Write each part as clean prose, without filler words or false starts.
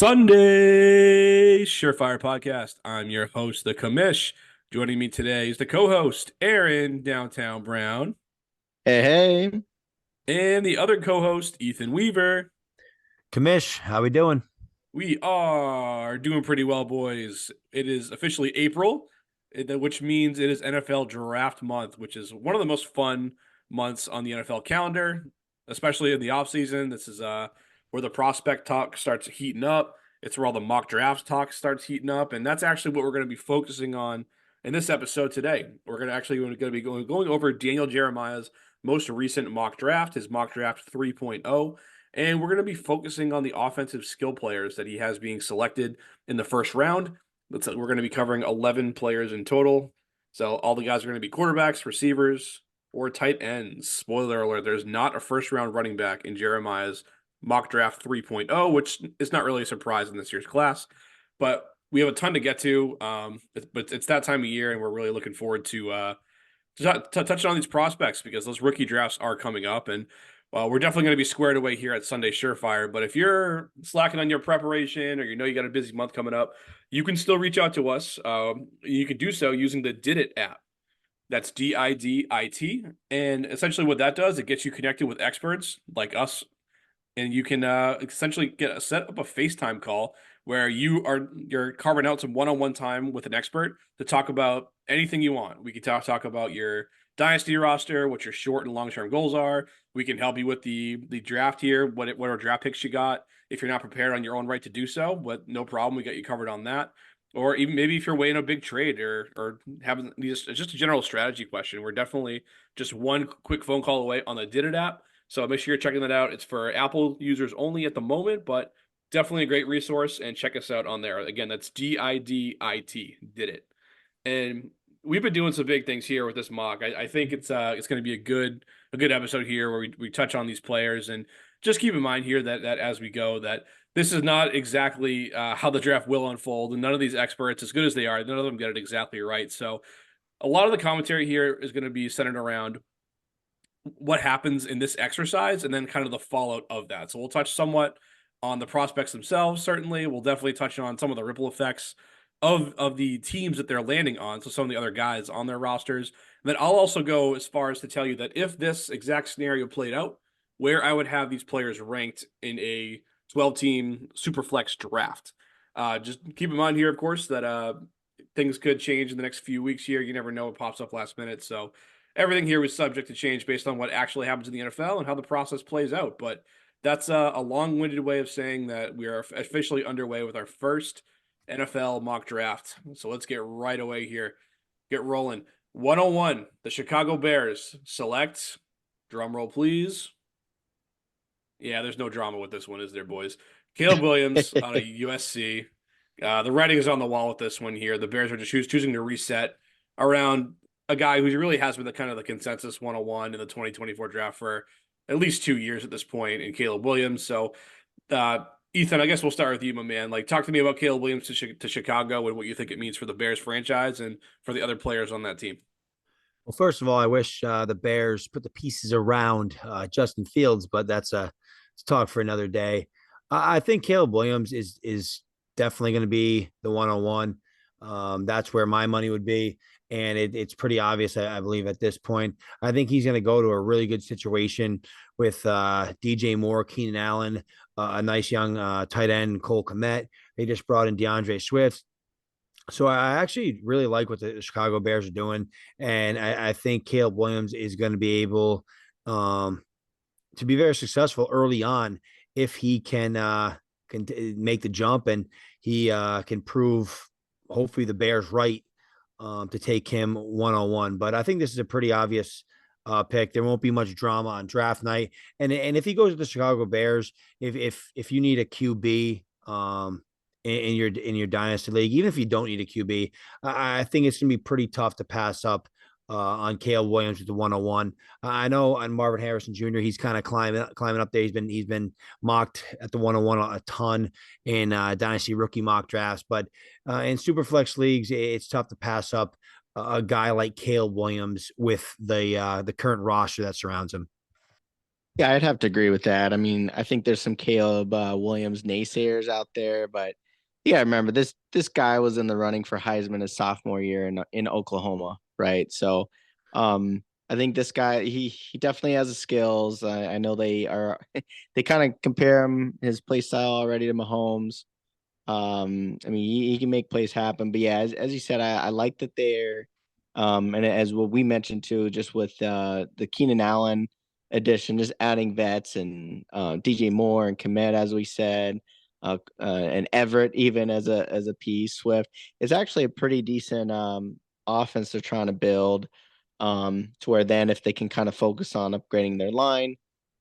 Sunday Surefire Podcast. I'm your host, the Commish. Joining me today is the co-host, Aaron Downtown Brown, Hey, hey, and the other co-host, Ethan Weaver. Kamish, how we doing? We are doing pretty well, boys. It is officially April, which means it is NFL Draft Month, which is one of the most fun months on the NFL calendar, especially in the offseason. This is where the prospect talk starts heating up. It's where all the mock drafts talk starts heating up, and that's actually what we're going to be focusing on in this episode today. We're going to be going over Daniel Jeremiah's most recent mock draft, his mock draft 3.0. And we're going to be focusing on the offensive skill players that he has being selected in the first round. We're going to be covering 11 players in total. So all the guys are going to be quarterbacks, receivers, or tight ends. Spoiler alert, there's not a first round running back in Jeremiah's mock draft 3.0, which is not really a surprise in this year's class. But we have a ton to get to. But it's that time of year, and we're really looking forward to touching on these prospects because those rookie drafts are coming up. And we're definitely going to be squared away here at Sunday Surefire. But if you're slacking on your preparation or you got a busy month coming up, you can still reach out to us. You can do so using the Didit app. That's DIDIT. And essentially what that does, it gets you connected with experts like us. And you can essentially set up a FaceTime call where you're carving out some one-on-one time with an expert to talk about anything you want. We can talk about your dynasty roster, what your short and long-term goals are. We can help you with the draft here, what are draft picks you got. If you're not prepared on your own right to do so, but no problem, we got you covered on that. Or even maybe if you're weighing a big trade or having just a general strategy question, we're definitely just one quick phone call away on the Didit app. So make sure you're checking that out. It's for Apple users only at the moment, but definitely a great resource, and check us out on there. Again, that's DIDIT, did it. And we've been doing some big things here with this mock. I think it's going to be a good episode here where we touch on these players, and just keep in mind here that as we go, that this is not exactly how the draft will unfold, and none of these experts, as good as they are, none of them get it exactly right. So a lot of the commentary here is going to be centered around what happens in this exercise and then kind of the fallout of that. So we'll touch somewhat on the prospects themselves. Certainly, we'll definitely touch on some of the ripple effects of the teams that they're landing on. So some of the other guys on their rosters. And then I'll also go as far as to tell you that if this exact scenario played out, where I would have these players ranked in a 12-team Superflex draft. Just keep in mind here, of course, that things could change in the next few weeks here. You never know what pops up last minute. So everything here was subject to change based on what actually happens in the NFL and how the process plays out. But that's a long-winded way of saying that we are officially underway with our first NFL mock draft. So let's get right away here. Get rolling. 101, the Chicago Bears select, drum roll please. Yeah, there's no drama with this one, is there, boys? Caleb Williams out of USC. The writing is on the wall with this one here. The Bears are just choosing to reset around a guy who really has been the kind of the consensus 101 in the 2024 draft for at least 2 years at this point in Caleb Williams. So, Ethan, I guess we'll start with you, my man. Like, talk to me about Caleb Williams to Chicago and what you think it means for the Bears franchise and for the other players on that team. Well, first of all, I wish the Bears put the pieces around Justin Fields, but that's a talk for another day. I think Caleb Williams is definitely going to be the 101. That's where my money would be. And it's pretty obvious, I believe, at this point. I think he's going to go to a really good situation with DJ Moore, Keenan Allen, a nice young tight end, Cole Kmet. They just brought in DeAndre Swift. So I actually really like what the Chicago Bears are doing. And I think Caleb Williams is going to be able to be very successful early on if he can make the jump and he can prove, hopefully, the Bears right to take him 101. But I think this is a pretty obvious pick. There won't be much drama on draft night. And if he goes to the Chicago Bears, if you need a QB in your dynasty league, even if you don't need a QB, I think it's gonna be pretty tough to pass up on Caleb Williams with the 101. I know on Marvin Harrison Jr., he's kind of climbing up there. He's been mocked at the 101 a ton in dynasty rookie mock drafts, but in Superflex leagues, it's tough to pass up a guy like Caleb Williams with the current roster that surrounds him. Yeah, I'd have to agree with that. I mean, I think there's some Caleb Williams naysayers out there, but yeah, remember this guy was in the running for Heisman his sophomore year in Oklahoma, right? So, I think this guy he definitely has the skills. I know they are they kind of compare his play style already to Mahomes. I mean, he can make plays happen, but yeah, as you said, I like that they're, and as what we mentioned too, just with the Keenan Allen addition, just adding vets and DJ Moore and Komet, as we said, and Everett even as a piece. Swift, it's actually a pretty decent offense they're trying to build, to where then if they can kind of focus on upgrading their line,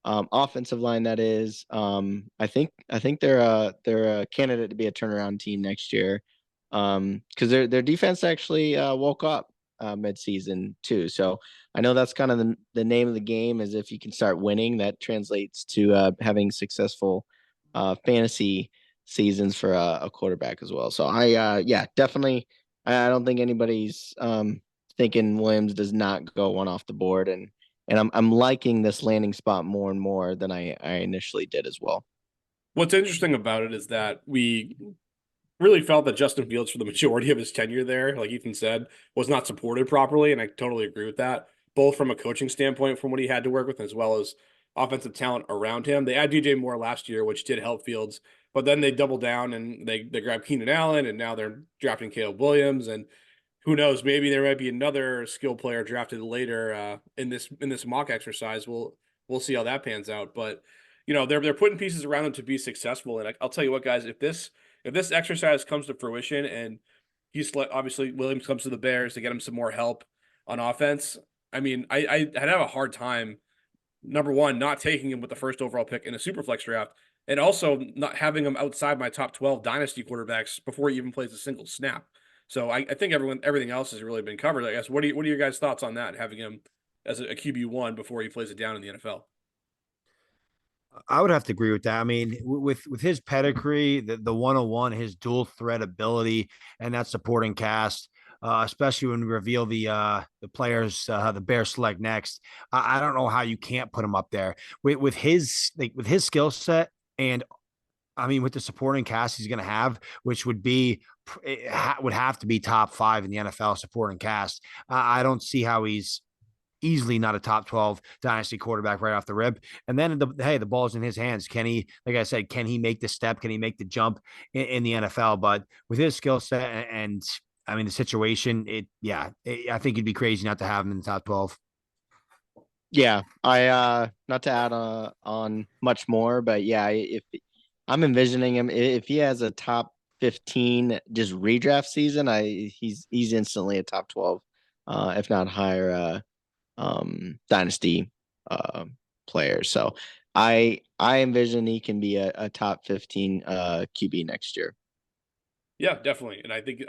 offensive line that is. I think they're a candidate to be a turnaround team next year. Because their defense actually woke up midseason too. So I know that's kind of the name of the game is if you can start winning, that translates to having successful fantasy seasons for a quarterback as well. So yeah, definitely I don't think anybody's thinking Williams does not go one off the board, and I'm liking this landing spot more and more than I initially did as well. What's interesting about it is that we really felt that Justin Fields, for the majority of his tenure there, like Ethan said, was not supported properly. And I totally agree with that, both from a coaching standpoint, from what he had to work with, as well as offensive talent around him. They had DJ Moore last year, which did help Fields, but then they doubled down and they grabbed Keenan Allen, and now they're drafting Caleb Williams. And who knows, maybe there might be another skill player drafted later in this mock exercise. We'll see how that pans out. But they're putting pieces around him to be successful. And I'll tell you what, guys, if this exercise comes to fruition and obviously Williams comes to the Bears to get him some more help on offense, I mean, I'd have a hard time, number one, not taking him with the first overall pick in a super flex draft, and also not having him outside my top 12 dynasty quarterbacks before he even plays a single snap. So I think everything else has really been covered. I guess what are your guys' thoughts on that? Having him as a QB1 before he plays it down in the NFL. I would have to agree with that. I mean, with his pedigree, the 101, his dual threat ability, and that supporting cast, especially when we reveal the players the Bears select next. I don't know how you can't put him up there with his with his skill set, and I mean with the supporting cast he's going to have, which would have to be top five in the NFL supporting cast. I don't see how he's easily not a top 12 dynasty quarterback right off the rip. And then the ball's in his hands. Can he, like I said, can he make the step? Can he make the jump in the NFL? But with his skill set and I mean the situation, I think it'd be crazy not to have him in the top 12. Yeah, I not to add on much more, but yeah, if I'm envisioning him, if he has a top 15 just redraft season, he's instantly a top 12, if not higher, dynasty player. So I envision he can be a top 15 QB next year. Yeah, definitely. And I think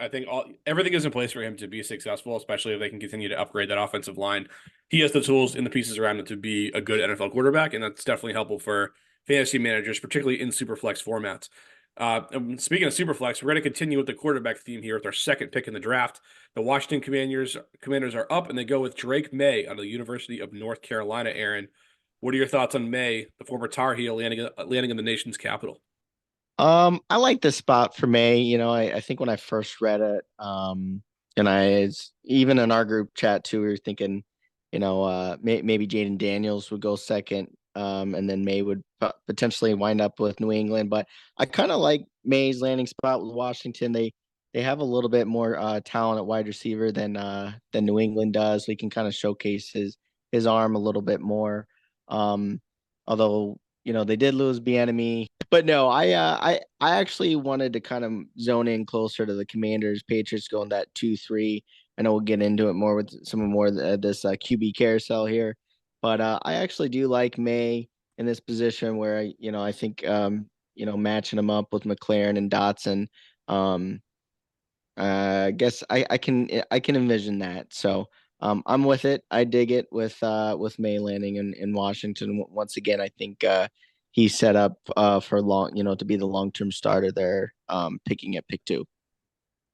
everything is in place for him to be successful, especially if they can continue to upgrade that offensive line. He has the tools and the pieces around him to be a good NFL quarterback, and that's definitely helpful for fantasy managers, particularly in superflex formats. And speaking of superflex, we're going to continue with the quarterback theme here with our second pick in the draft. The Washington Commanders are up, and they go with Drake May out of the University of North Carolina. Aaron, what are your thoughts on May, the former Tar Heel, landing in the nation's capital? I like this spot for May. I think when I first read it, and even in our group chat too, we were thinking, maybe Jaden Daniels would go second, and then May would potentially wind up with New England. But I kind of like May's landing spot with Washington. They have a little bit more talent at wide receiver than New England does. So he can kind of showcase his arm a little bit more. Although they did lose Bieniemy, but no, I actually wanted to kind of zone in closer to the Commanders. Patriots going that 2-3. I know we'll get into it more with some more of this QB carousel here, but I actually do like May in this position where I think matching him up with McLaren and Dotson. Um, I guess I can envision that. So I'm with it. I dig it with May landing in Washington. Once again, I think he's set up for to be the long-term starter there, picking at pick 2.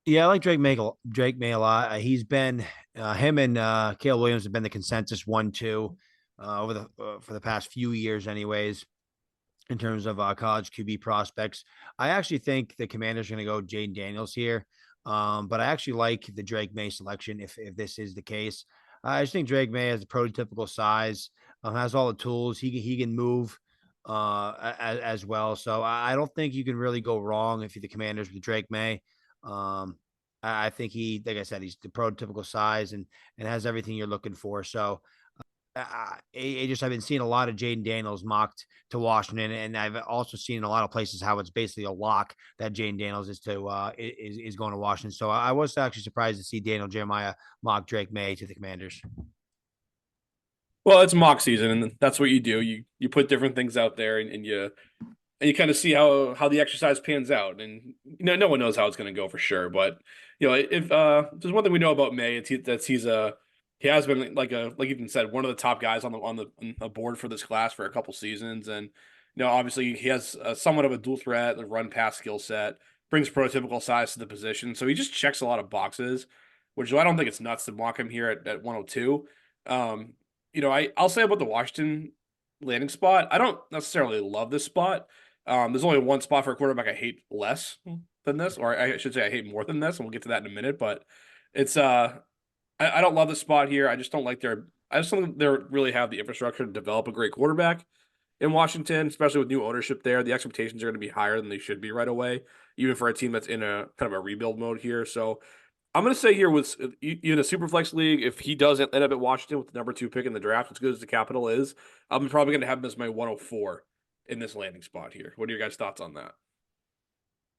Yeah, I like Drake May a lot. He's been him and Caleb Williams have been the consensus 1-2 over the for the past few years, anyways, in terms of college QB prospects. I actually think the Commanders are going to go Jaden Daniels here, but I actually like the Drake May selection if this is the case. I just think Drake May has the prototypical size, has all the tools. He can move as well. So I don't think you can really go wrong if you're the Commanders with Drake May. I think like I said, he's the prototypical size and has everything you're looking for. So I've been seeing a lot of Jaden Daniels mocked to Washington, and I've also seen in a lot of places how it's basically a lock that Jaden Daniels is going to Washington. So I was actually surprised to see Daniel Jeremiah mock Drake May to the Commanders. Well, it's mock season, and that's what you do. You put different things out there, and you kind of see how the exercise pans out. And no one knows how it's going to go for sure. But if there's one thing we know about May, he has been like Ethan said, one of the top guys on the board for this class for a couple seasons. And obviously he has somewhat of a dual threat, the run pass skill set, brings prototypical size to the position, so he just checks a lot of boxes, which I don't think it's nuts to mock him here at 102. I'll say about the Washington landing spot, I don't necessarily love this spot. There's only one spot for a quarterback I hate less than this, or I should say I hate more than this, and we'll get to that in a minute. But it's I don't love the spot here. I just don't think they really have the infrastructure to develop a great quarterback in Washington, especially with new ownership there. The expectations are going to be higher than they should be right away, even for a team that's in a kind of a rebuild mode here. So I'm going to say here with in a super flex league, if he does end up at Washington with the number 2 pick in the draft, as good as the capital is, I'm probably going to have him as my 104 in this landing spot here. What are your guys' thoughts on that?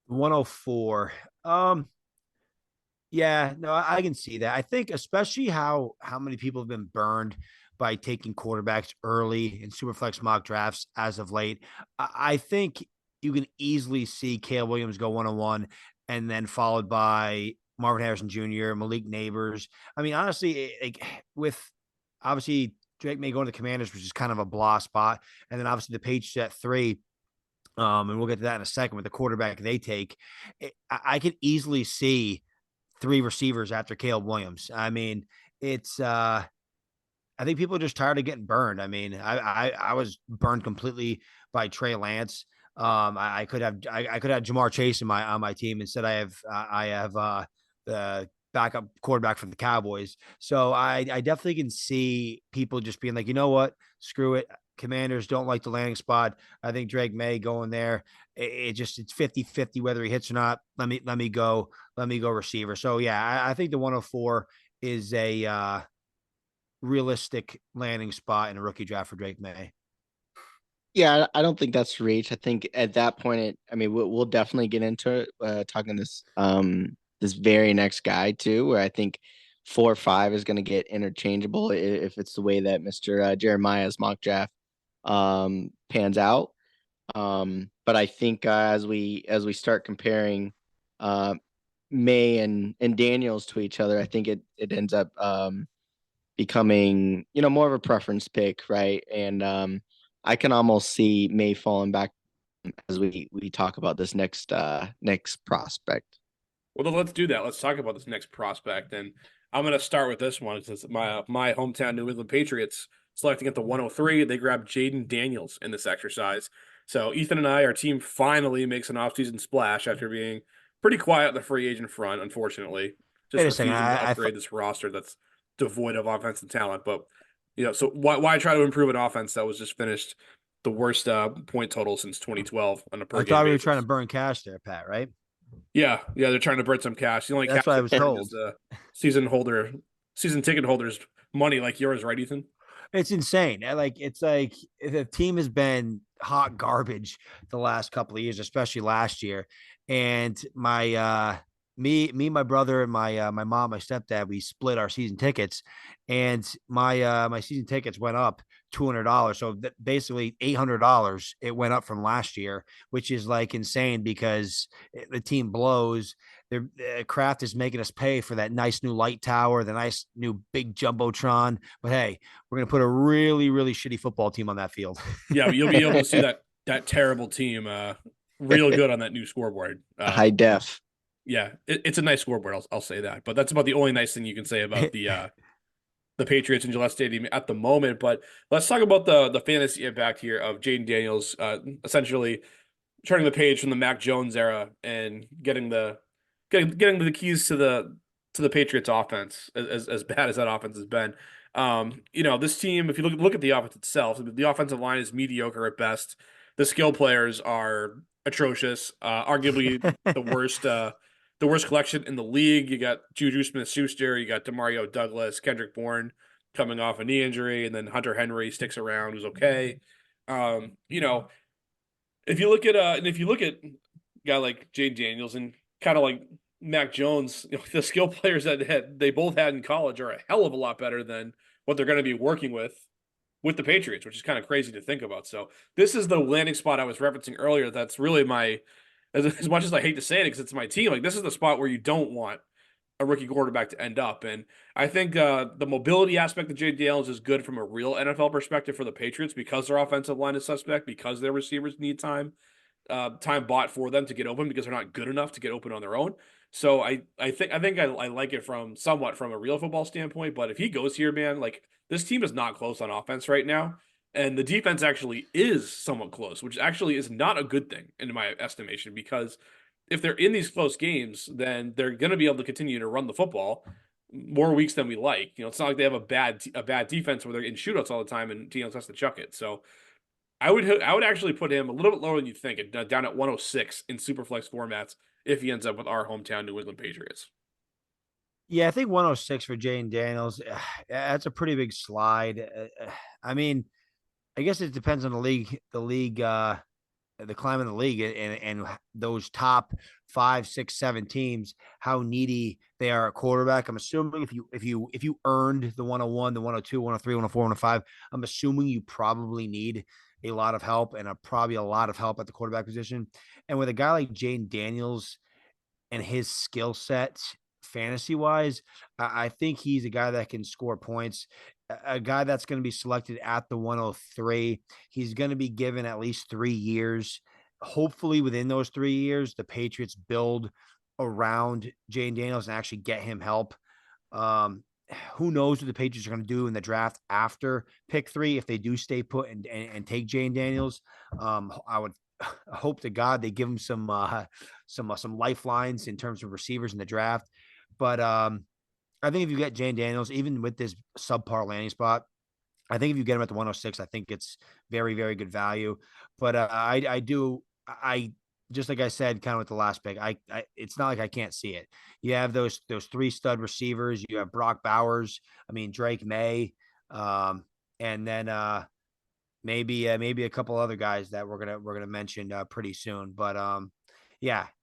104. Yeah, no, I can see that. I think especially how many people have been burned by taking quarterbacks early in superflex mock drafts as of late. I think you can easily see Caleb Williams go 101 and then followed by Marvin Harrison Jr., Malik Neighbors. I mean, honestly, like with obviously Drake May going to the Commanders, which is kind of a blah spot, and then obviously the Patriots at 3. And we'll get to that in a second with the quarterback they take. I could easily see 3 receivers after Caleb Williams. I mean, it's I think people are just tired of getting burned. I mean, I was burned completely by Trey Lance. I could have Jamar Chase in on my team. Instead, I have the backup quarterback from the Cowboys. So I definitely can see people just being like, you know what, screw it. Commanders don't like the landing spot. I think Drake May going there. It's 50-50 whether he hits or not. Let me go receiver. So yeah, I think the 104 is a realistic landing spot in a rookie draft for Drake May. Yeah, I don't think that's reach. I think at that point, we'll definitely get into it, talking this very next guy too, where I think 4 or 5 is going to get interchangeable if it's the way that Mr. Jeremiah's mock draft pans out. But I think as we start comparing May and Daniels to each other, I think it ends up becoming more of a preference pick, right? And I can almost see May falling back as we talk about this next prospect. Well, then let's do that. Let's talk about this next prospect, and I'm going to start with this one. Since my hometown New England Patriots selecting at the 103, they grabbed Jaden Daniels in this exercise. So Ethan and our team finally makes an offseason splash after being pretty quiet on the free agent front, unfortunately. Just refusing to upgrade this roster that's devoid of offensive talent. But so why try to improve an offense that was just finished the worst point total since 2012 on a per game basis? I thought we were trying to burn cash there, Pat, right? Yeah, they're trying to burn some cash. The only That's cash what I was told. is season ticket holders' money like yours, right, Ethan? It's insane. It's like the team has been hot garbage the last couple of years, especially last year. And my my brother, and my mom, my stepdad, we split our season tickets, and my season tickets went up $200. So basically $800 it went up from last year, which is like insane because the team blows. Kraft is making us pay for that nice new light tower, the nice new big jumbotron. But hey, we're gonna put a really, really shitty football team on that field. Yeah, but you'll be able to see that terrible team real good on that new scoreboard. High def. Yeah, it's a nice scoreboard. I'll say that. But that's about the only nice thing you can say about the the Patriots in Gillette Stadium at the moment. But let's talk about the fantasy impact here of Jaden Daniels, essentially turning the page from the Mac Jones era and getting the keys to the Patriots offense, as bad as that offense has been. This team, if you look at the offense itself, the offensive line is mediocre at best. The skill players are atrocious, arguably the worst collection in the league. You got Juju Smith-Schuster, you got Demario Douglas, Kendrick Bourne coming off a knee injury, and then Hunter Henry sticks around, who's okay. You know, if you look at a guy like Jay Daniels and kind of like Mac Jones, the skill players that they both had in college are a hell of a lot better than what they're going to be working with the Patriots, which is kind of crazy to think about. So this is the landing spot I was referencing earlier. That's really as much as I hate to say it because it's my team. Like, this is the spot where you don't want a rookie quarterback to end up. And I think the mobility aspect of Jay Daniels is good from a real NFL perspective for the Patriots because their offensive line is suspect, because their receivers need time bought for them to get open because they're not good enough to get open on their own. So I think I like it from somewhat from a real football standpoint. But if he goes here, man, like, this team is not close on offense right now. And the defense actually is somewhat close, which actually is not a good thing in my estimation, because if they're in these close games, then they're going to be able to continue to run the football more weeks than we like. It's not like they have a bad defense where they're in shootouts all the time and Daniels has to chuck it. So I would actually put him a little bit lower than you think, down at 106 in Superflex formats if he ends up with our hometown New England Patriots. Yeah, I think 106 for Jane Daniels. That's a pretty big slide. I mean, I guess it depends on the climate of the league and those top 5, 6, 7 teams, how needy they are at quarterback. I'm assuming if you earned the 101, the 102, 103, 104, 105, I'm assuming you probably need a lot of help and probably a lot of help at the quarterback position. And with a guy like Jane Daniels and his skill set fantasy wise, I think he's a guy that can score points. A guy that's going to be selected at the 103. He's going to be given at least 3 years. Hopefully, within those 3 years, the Patriots build around Jane Daniels and actually get him help. Who knows what the Patriots are going to do in the draft after pick 3 if they do stay put and take Jane Daniels. I would hope to God they give him some lifelines in terms of receivers in the draft. But I think if you get Jane Daniels, even with this subpar landing spot, I think if you get him at the 106, I think it's very, very good value. But I just like I said, kind of with the last pick, it's not like I can't see it. You have those 3 stud receivers. You have Brock Bowers. I mean, Drake May, and then maybe a couple other guys that we're gonna mention pretty soon. But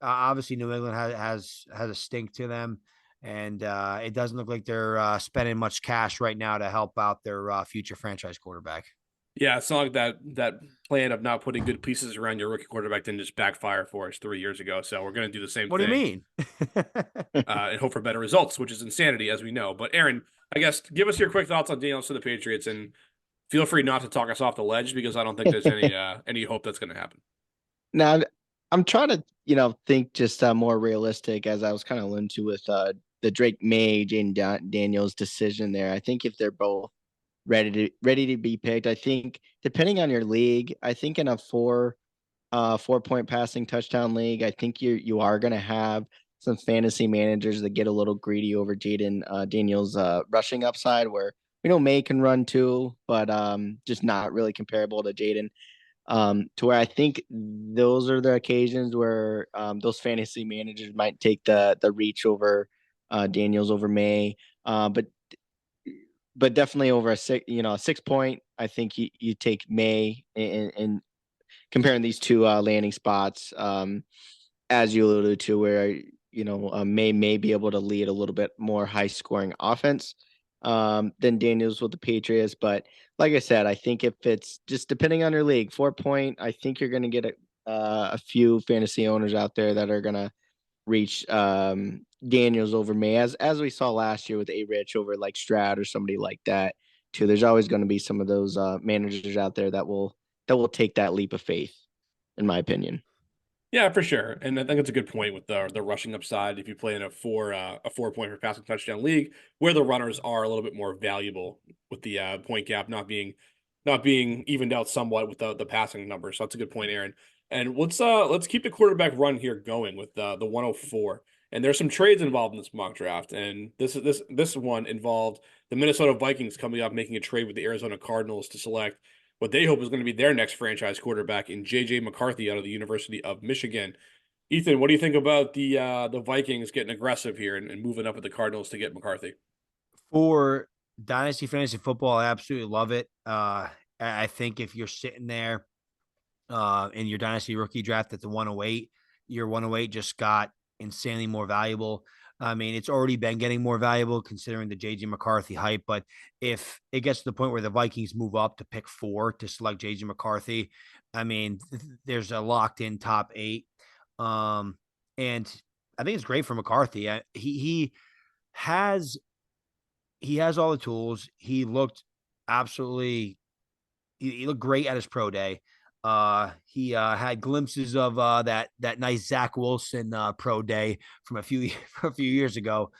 obviously New England has a stink to them. And it doesn't look like they're spending much cash right now to help out their future franchise quarterback. Yeah, it's not like that plan of not putting good pieces around your rookie quarterback didn't just backfire for us 3 years ago. So we're going to do the same What thing. do you mean? And hope for better results, which is insanity, as we know. But Aaron, I guess give us your quick thoughts on Daniels to the Patriots, and feel free not to talk us off the ledge because I don't think there's any hope that's going to happen. Now, I'm trying to, think just more realistic, as I was kind of alluding to with the Drake May, Jaden Daniels decision there. I think if they're both ready to be picked, I think depending on your league, I think in a 4-point passing touchdown league, I think you are going to have some fantasy managers that get a little greedy over Jaden Daniels' rushing upside, where May can run too, but just not really comparable to Jaden. To where I think those are the occasions where those fantasy managers might take the reach over Daniels over May, but definitely over a 6-point. I think you take May and comparing these two landing spots, as you alluded to, where May be able to lead a little bit more high scoring offense than Daniels with the Patriots. But like I said, I think if it's just depending on your league, 4-point, I think you're going to get a few fantasy owners out there that are going to reach Daniels over May, as we saw last year with A-Rich over like Stroud or somebody like that too. There's always going to be some of those managers out there that will take that leap of faith, in my opinion. Yeah, for sure. And I think it's a good point with the rushing upside. If you play in a 4 point per passing touchdown league, where the runners are a little bit more valuable with the point gap not being evened out somewhat with the passing numbers. So that's a good point, Aaron. And let's keep the quarterback run here going with the 104. And there's some trades involved in this mock draft. And this one involved the Minnesota Vikings coming up making a trade with the Arizona Cardinals to select what they hope is going to be their next franchise quarterback in J.J. McCarthy out of the University of Michigan. Ethan, what do you think about the Vikings getting aggressive here and moving up with the Cardinals to get McCarthy? For Dynasty Fantasy Football, I absolutely love it. I think if you're sitting there in your Dynasty rookie draft at the 108, your 108 just got insanely more valuable. I mean, it's already been getting more valuable considering the JJ McCarthy hype. But if it gets to the point where the Vikings move up to pick 4 to select JJ McCarthy, I mean, there's a locked in top 8. Um, and I think it's great for McCarthy. Has he has all the tools. He looked absolutely he looked great at his pro day. He had glimpses of that nice Zach Wilson pro day from a few from a few years ago.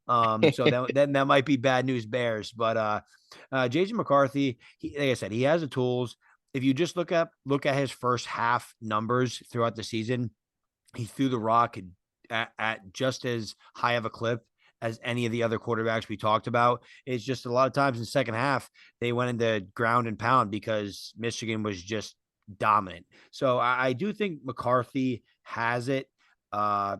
So then that might be bad news Bears. But JJ McCarthy, like I said, he has the tools. If you just look at his first half numbers throughout the season, he threw the rock at just as high of a clip as any of the other quarterbacks we talked about. It's just a lot of times in the second half, they went into ground and pound because Michigan was just dominant. So I do think McCarthy has it. I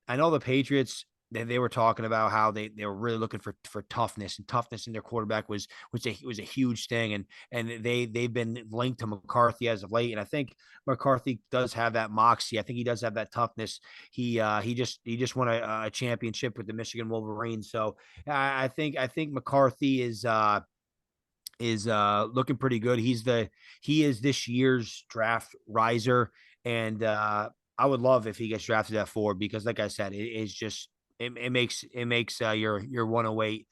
know the Patriots. They were talking about how they were really looking for toughness, and toughness in their quarterback was a huge thing, and they've been linked to McCarthy as of late. And I think McCarthy does have that moxie. I think he does have that toughness. He just won a championship with the Michigan Wolverines. So I think McCarthy is looking pretty good. He is this year's draft riser, and I would love if he gets drafted at 4 because, like I said, it is just it makes your 108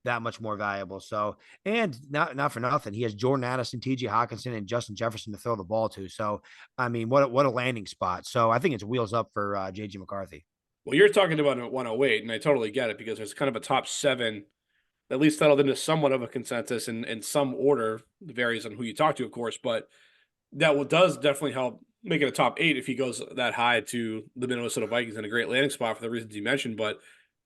that much more valuable. So, and not for nothing, he has Jordan Addison, T.J. Hawkinson, and Justin Jefferson to throw the ball to. So, I mean, what a landing spot. So, I think it's wheels up for J.J. McCarthy. Well, you're talking about a 108, and I totally get it because there's kind of a top 7 at least settled into somewhat of a consensus in some order. It varies on who you talk to, of course, but does definitely help make it a top 8 if he goes that high to the Minnesota Vikings in a great landing spot for the reasons you mentioned. But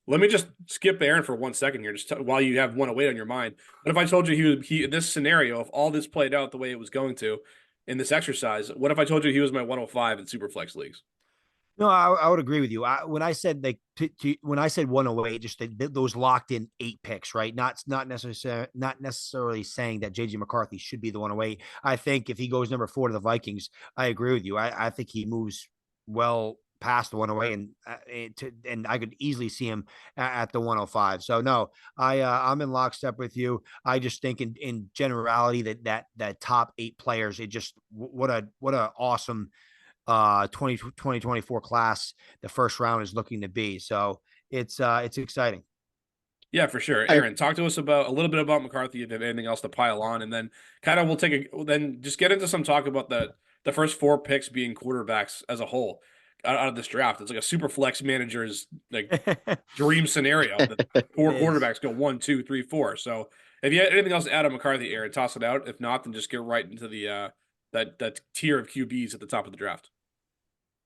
let me just skip Aaron for 1 second here, while you have 108 on your mind. What if I told you he in this scenario, if all this played out the way it was going to in this exercise, what if I told you he was my 105 in Superflex leagues? No, I would agree with you. When I said when I said 108, just those locked in 8 picks, right? Not necessarily saying that JJ McCarthy should be the 108. I think if he goes number 4 to the Vikings, I agree with you. I think he moves well past the 108, and I could easily see him at the 105. So no, I'm in lockstep with you. I just think in generality that top 8 players, it just what a awesome 2024 class the first round is looking to be. So it's exciting. Yeah, for sure. I Aaron, talk to us about a little bit about McCarthy if you have anything else to pile on, and then kind of then just get into some talk about the first 4 picks being quarterbacks as a whole out of this draft. It's like a super flex manager's like dream scenario that 4 It is. quarterbacks go 1, 2, 3, 4. So if you had anything else to add on McCarthy, Aaron, toss it out. If not, then just get right into the that tier of QBs at the top of the draft.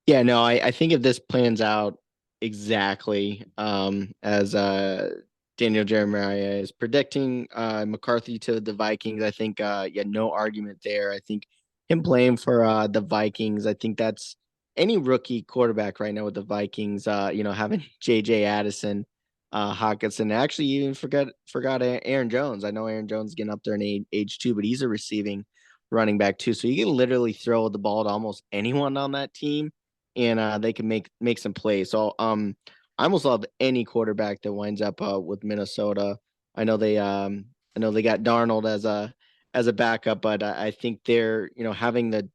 Yeah, no, I think if this plans out exactly as Daniel Jeremiah is predicting McCarthy to the Vikings, I think yeah, no argument there. I think him playing for the Vikings, I think that's any rookie quarterback right now with the Vikings, having JJ Addison, Hawkinson. Actually even forgot Aaron Jones. I know Aaron Jones is getting up there in age too, but he's a receiving running back too. So you can literally throw the ball to almost anyone on that team and they can make some plays. So I almost love any quarterback that winds up with Minnesota. I know they got Darnold as a backup, but I think they're having the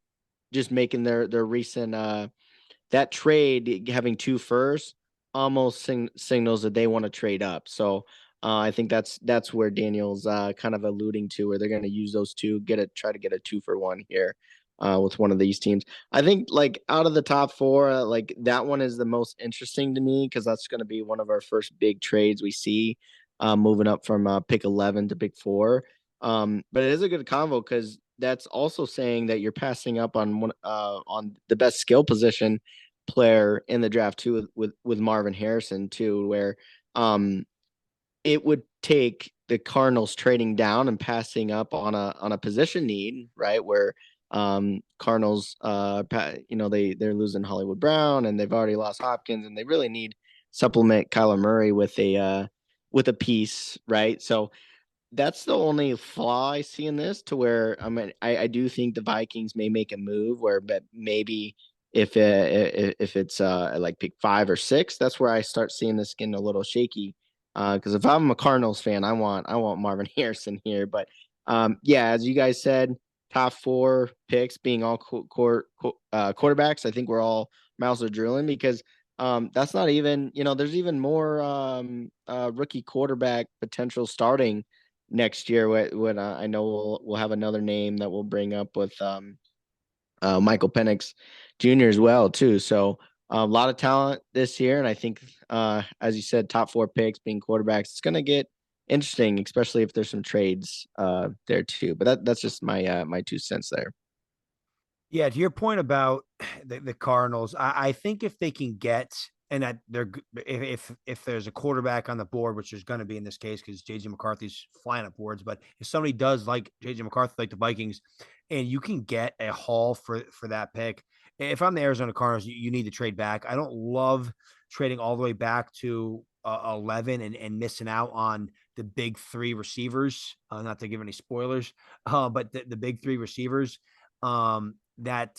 just making their recent that trade having 2 firsts almost signals that they want to trade up. So I think that's where Daniel's kind of alluding to, where they're going to use those 2, try to get a 2 for 1 here. with one of these teams. I think like out of the top four, like that one is the most interesting to me because that's going to be one of our first big trades we see, moving up from pick 11 to pick four. But it is a good combo because that's also saying that you're passing up on on the best skill position player in the draft too, with Marvin Harrison too, where um it would take the Cardinals trading down and passing up on a position need, right? Where Cardinals they're losing Hollywood Brown and they've already lost Hopkins and they really need supplement Kyler Murray with a piece, right? So that's the only flaw I see in this, to where I do think the Vikings may make a move where, but maybe if it's like pick 5 or 6, that's where I start seeing this getting a little shaky. Because if I'm a Cardinals fan, I want Marvin Harrison here. But yeah, as you guys said, top 4 picks being all quarterbacks. I think we're all mouths are drilling because that's not even, there's even more rookie quarterback potential starting next year. When I know we'll have another name that we'll bring up with Michael Penix Jr. as well too. So a lot of talent this year, and I think as you said, top 4 picks being quarterbacks, it's going to get interesting, especially if there's some trades there too. But that's just my 2 cents there. Yeah, to your point about the Cardinals, I think if they can get, and that they're if there's a quarterback on the board, which there's going to be in this case because JJ McCarthy's flying up boards, but if somebody does like JJ McCarthy, like the Vikings, and you can get a haul for that pick, if I'm the Arizona Cardinals, you need to trade back. I don't love trading all the way back to 11 and missing out on the big 3 receivers. Not to give any spoilers, but the big 3 receivers. That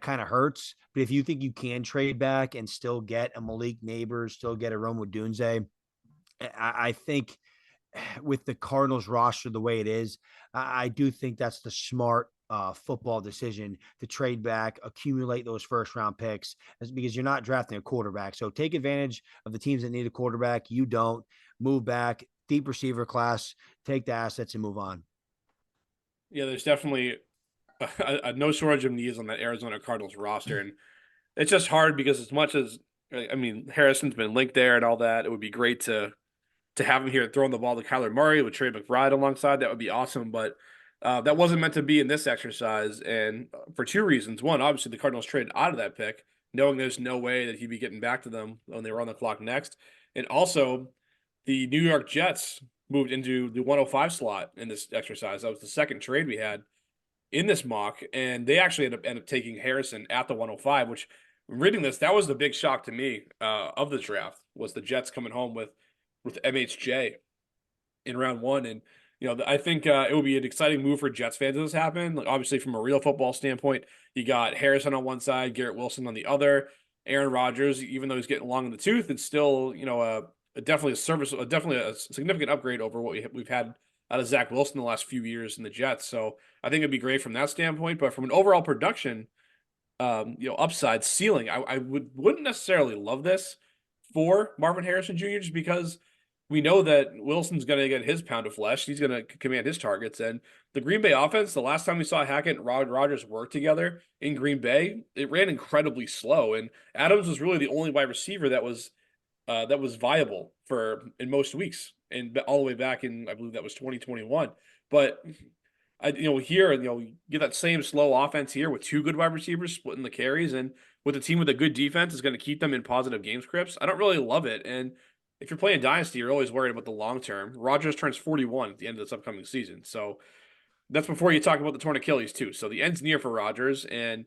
kind of hurts. But if you think you can trade back and still get a Malik Neighbors, still get a Rome Dunze, I think with the Cardinals roster the way it is, I do think that's the smart football decision to trade back, accumulate those first round picks, because you're not drafting a quarterback. So take advantage of the teams that need a quarterback. You don't move back, deep receiver class, take the assets and move on. Yeah, there's definitely no shortage of needs on that Arizona Cardinals roster, and it's just hard because as much as I mean Harrison's been linked there and all that, it would be great to have him here throwing the ball to Kyler Murray with Trey McBride alongside. That would be awesome, but that wasn't meant to be in this exercise, and for 2 reasons. One, obviously the Cardinals traded out of that pick, knowing there's no way that he'd be getting back to them when they were on the clock next, and also the New York Jets moved into the 105 slot in this exercise. That was the second trade we had in this mock, and they actually ended up taking Harrison at the 105, which reading this, that was the big shock to me of the draft, was the Jets coming home with MHJ in round 1. And I think it will be an exciting move for Jets fans if this happen. Like, obviously, from a real football standpoint, you got Harrison on one side, Garrett Wilson on the other. Aaron Rodgers, even though he's getting long in the tooth, it's still definitely definitely a significant upgrade over what we've had out of Zach Wilson the last few years in the Jets. So I think it'd be great from that standpoint. But from an overall production, upside ceiling, I wouldn't necessarily love this for Marvin Harrison Jr. just because we know that Wilson's going to get his pound of flesh. He's going to command his targets. And the Green Bay offense, the last time we saw Hackett and Rodgers work together in Green Bay, it ran incredibly slow. And Adams was really the only wide receiver that was viable for in most weeks and all the way back in, I believe that was 2021. But here, get that same slow offense here with 2 good wide receivers splitting the carries, and with a team with a good defense is going to keep them in positive game scripts. I don't really love it. And if you're playing Dynasty, you're always worried about the long term. Rodgers turns 41 at the end of this upcoming season. So that's before you talk about the torn Achilles, too. So the end's near for Rodgers. And,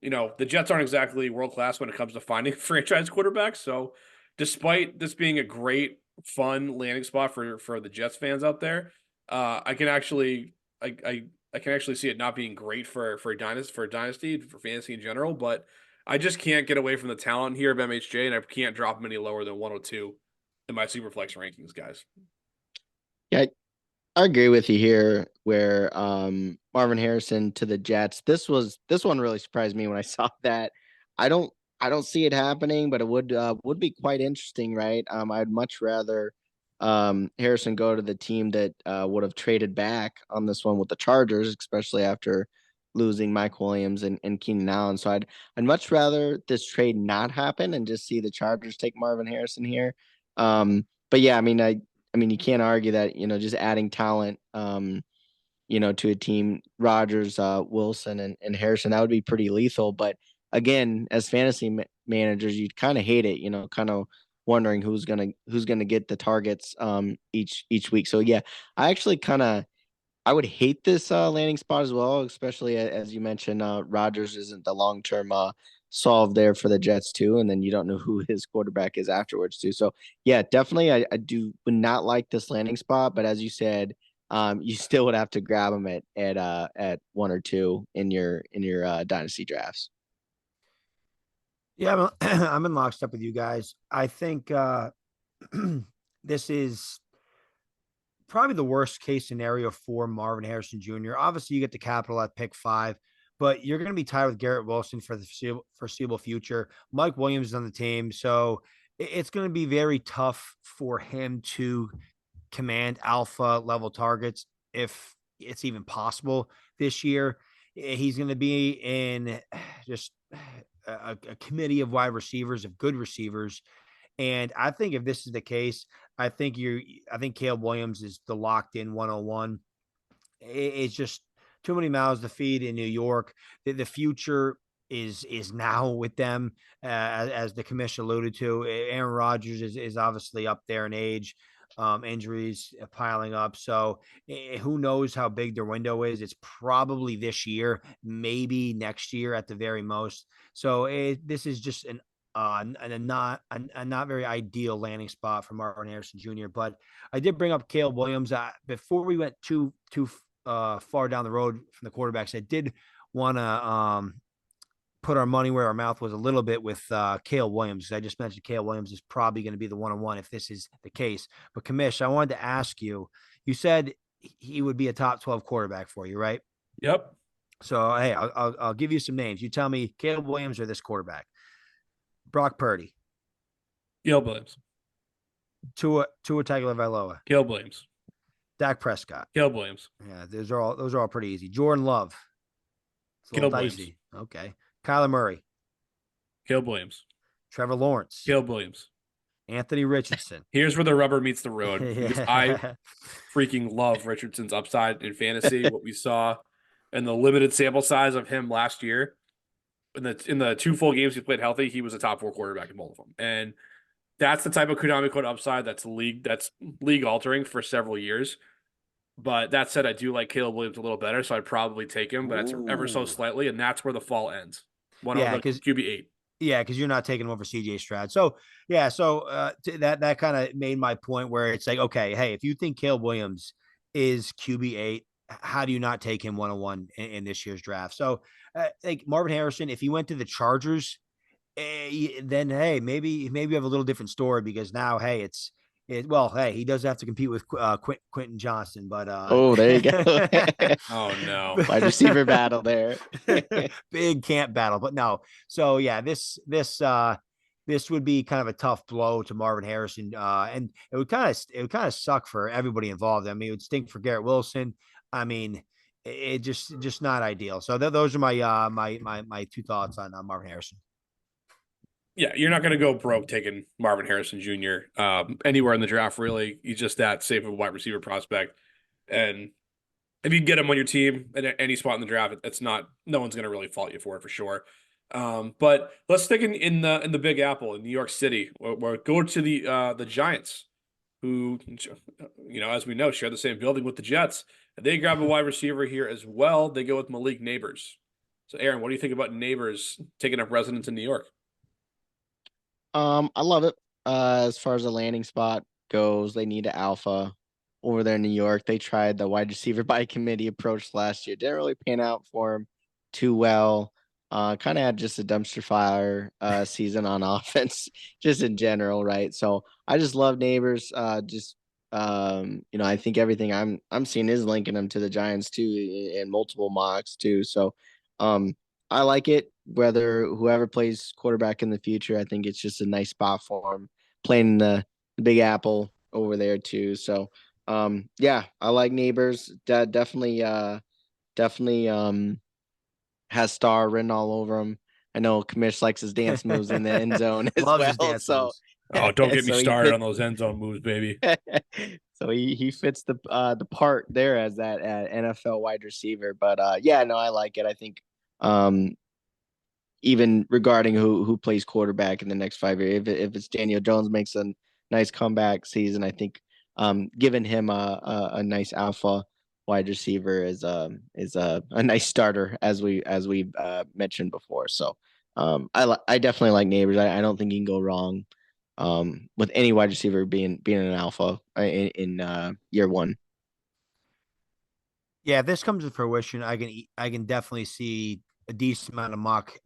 the Jets aren't exactly world class when it comes to finding franchise quarterbacks. So despite this being a great, fun landing spot for the Jets fans out there, I can actually see it not being great for dynasty for fantasy in general. But I just can't get away from the talent here of MHJ, and I can't drop him any lower than 102 in my Superflex rankings, guys. Yeah, I agree with you here. Where Marvin Harrison to the Jets. This one really surprised me when I saw that. I don't I don't see it happening, but it would be quite interesting, right? I'd much rather Harrison go to the team that would have traded back on this one with the Chargers, especially after losing Mike Williams and Keenan Allen. So I'd much rather this trade not happen and just see the Chargers take Marvin Harrison here. But yeah, I mean, you can't argue that, just adding talent, to a team, Rogers, Wilson, and Harrison, that would be pretty lethal. But again, as fantasy managers, you'd kind of hate it, kind of wondering who's gonna get the targets each week. So yeah, I actually I would hate this landing spot as well, especially as you mentioned, Rogers isn't the long term solve there for the Jets too, and then you don't know who his quarterback is afterwards too. So yeah, definitely, I would not like this landing spot, but as you said, you still would have to grab him at 1 or 2 in your dynasty drafts. Yeah, I'm in lockstep with you guys. I think this is probably the worst case scenario for Marvin Harrison Jr. Obviously, you get the capital at pick 5, but you're going to be tied with Garrett Wilson for the foreseeable future. Mike Williams is on the team, so it's going to be very tough for him to command alpha level targets if it's even possible this year. He's going to be in just a committee of wide receivers, of good receivers. And I think if this is the case, I think Caleb Williams is the locked in 101. It's just too many mouths to feed in New York. The future is now with them, as the commission alluded to. Aaron Rodgers is obviously up there in age, injuries piling up. So who knows how big their window is? It's probably this year, maybe next year at the very most. So this is just a not very ideal landing spot for Marvin Harrison Jr. But I did bring up Caleb Williams before we went too far down the road from the quarterbacks. I did want to put our money where our mouth was a little bit with Caleb Williams. I just mentioned Caleb Williams is probably going to be the 1-on-1 if this is the case. But Kamish, I wanted to ask you. You said he would be a top 12 quarterback for you, right? Yep. So hey, I'll give you some names. You tell me Caleb Williams or this quarterback. Brock Purdy, Caleb Williams. Tua Tagovailoa, Caleb Williams. Dak Prescott. Caleb Williams. Yeah, those are all pretty easy. Jordan Love. It's a little Caleb dicey. Okay. Kyler Murray, Caleb Williams. Trevor Lawrence, Caleb Williams. Anthony Richardson. Here's where the rubber meets the road because I Yeah. freaking love Richardson's upside in fantasy. What we saw in the limited sample size of him last year, in the 2 full games he played healthy, he was a top 4 quarterback in both of them. And that's the type of Konami code upside that's league altering for several years. But that said, I do like Caleb Williams a little better, so I'd probably take him, but it's ever so Ooh. slightly, and that's where the fall ends. Yeah, Over because QB8. yeah, because you're not taking him over CJ Stroud. So yeah, that kind of made my point where it's like, okay, hey, if you think Caleb Williams is QB8, how do you not take him 101 in this year's draft? So like Marvin Harrison, if he went to the Chargers, then hey, maybe you have a little different story because now hey, well, hey, he does have to compete with Quentin Johnston, but Oh, there you go. Oh, no. Wide receiver battle there. big camp battle. But no, so yeah, this would be kind of a tough blow to Marvin Harrison, and it would kind of suck for everybody involved. I mean, it would stink for Garrett Wilson. I mean, it just not ideal. So those are my 2 thoughts on Marvin Harrison. Yeah, you're not going to go broke taking Marvin Harrison Jr. Anywhere in the draft, really. He's just that safe of a wide receiver prospect. And if you get him on your team at any spot in the draft, no one's going to really fault you for it for sure. But let's stick in the Big Apple in New York City. We'll go to the Giants, who, as we know, share the same building with the Jets. They grab a wide receiver here as well. They go with Malik Neighbors. So, Aaron, what do you think about Neighbors taking up residence in New York? I love it. As far as the landing spot goes, they need an alpha over there in New York. They tried the wide receiver by committee approach last year. Didn't really pan out for him too well. Kind of had just a dumpster fire season on offense, just in general, right? So I just love Neighbors. I think everything I'm seeing is linking them to the Giants too, in multiple mocks too. So I like it. Whether whoever plays quarterback in the future, I think it's just a nice spot for him playing the Big Apple over there too. So yeah, I like Neighbors. Definitely has star written all over him. I know Kamish likes his dance moves in the end zone as Loves his well. dance So, moves. Oh, don't get me so he started fits, on those end zone moves, baby. so he fits the part there as that NFL wide receiver. But yeah, no, I like it. I think um even regarding who plays quarterback in the next 5 years, if it's Daniel Jones makes a nice comeback season, I think giving him a nice alpha wide receiver is a nice starter as we mentioned before. So I definitely like Neighbors. I don't think you can go wrong with any wide receiver being an alpha in year one. Yeah, if this comes to fruition, I can definitely see a decent amount of mock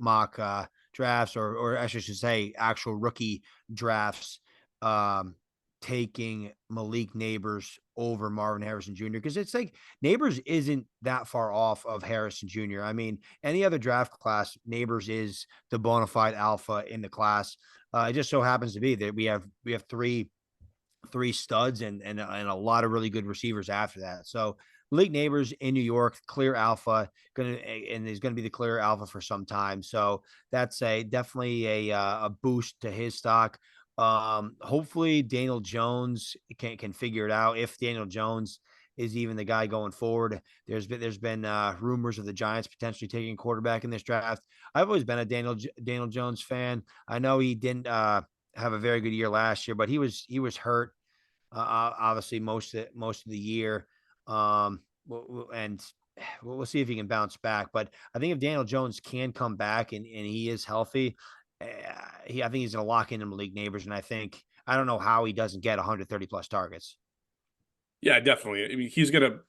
drafts, or I should say actual rookie drafts, um taking Malik Neighbors over Marvin Harrison Jr. because it's like Neighbors isn't that far off of Harrison Jr. I mean, any other draft class, Neighbors is the bona fide alpha in the class. It just so happens to be that we have three studs and a lot of really good receivers after that. So Malik Neighbors in New York, clear alpha, and is gonna be the clear alpha for some time. So that's a definitely a boost to his stock. Hopefully Daniel Jones can figure it out. If Daniel Jones is even the guy going forward, there's been rumors of the Giants potentially taking quarterback in this draft. I've always been a Daniel Jones fan. I know he didn't have a very good year last year, but he was hurt obviously most of the year. And we'll see if he can bounce back. But I think if Daniel Jones can come back and he is healthy, I think he's going to lock in Malik Neighbors. And I don't know how he doesn't get 130 plus targets. Yeah, definitely. I mean, he's gonna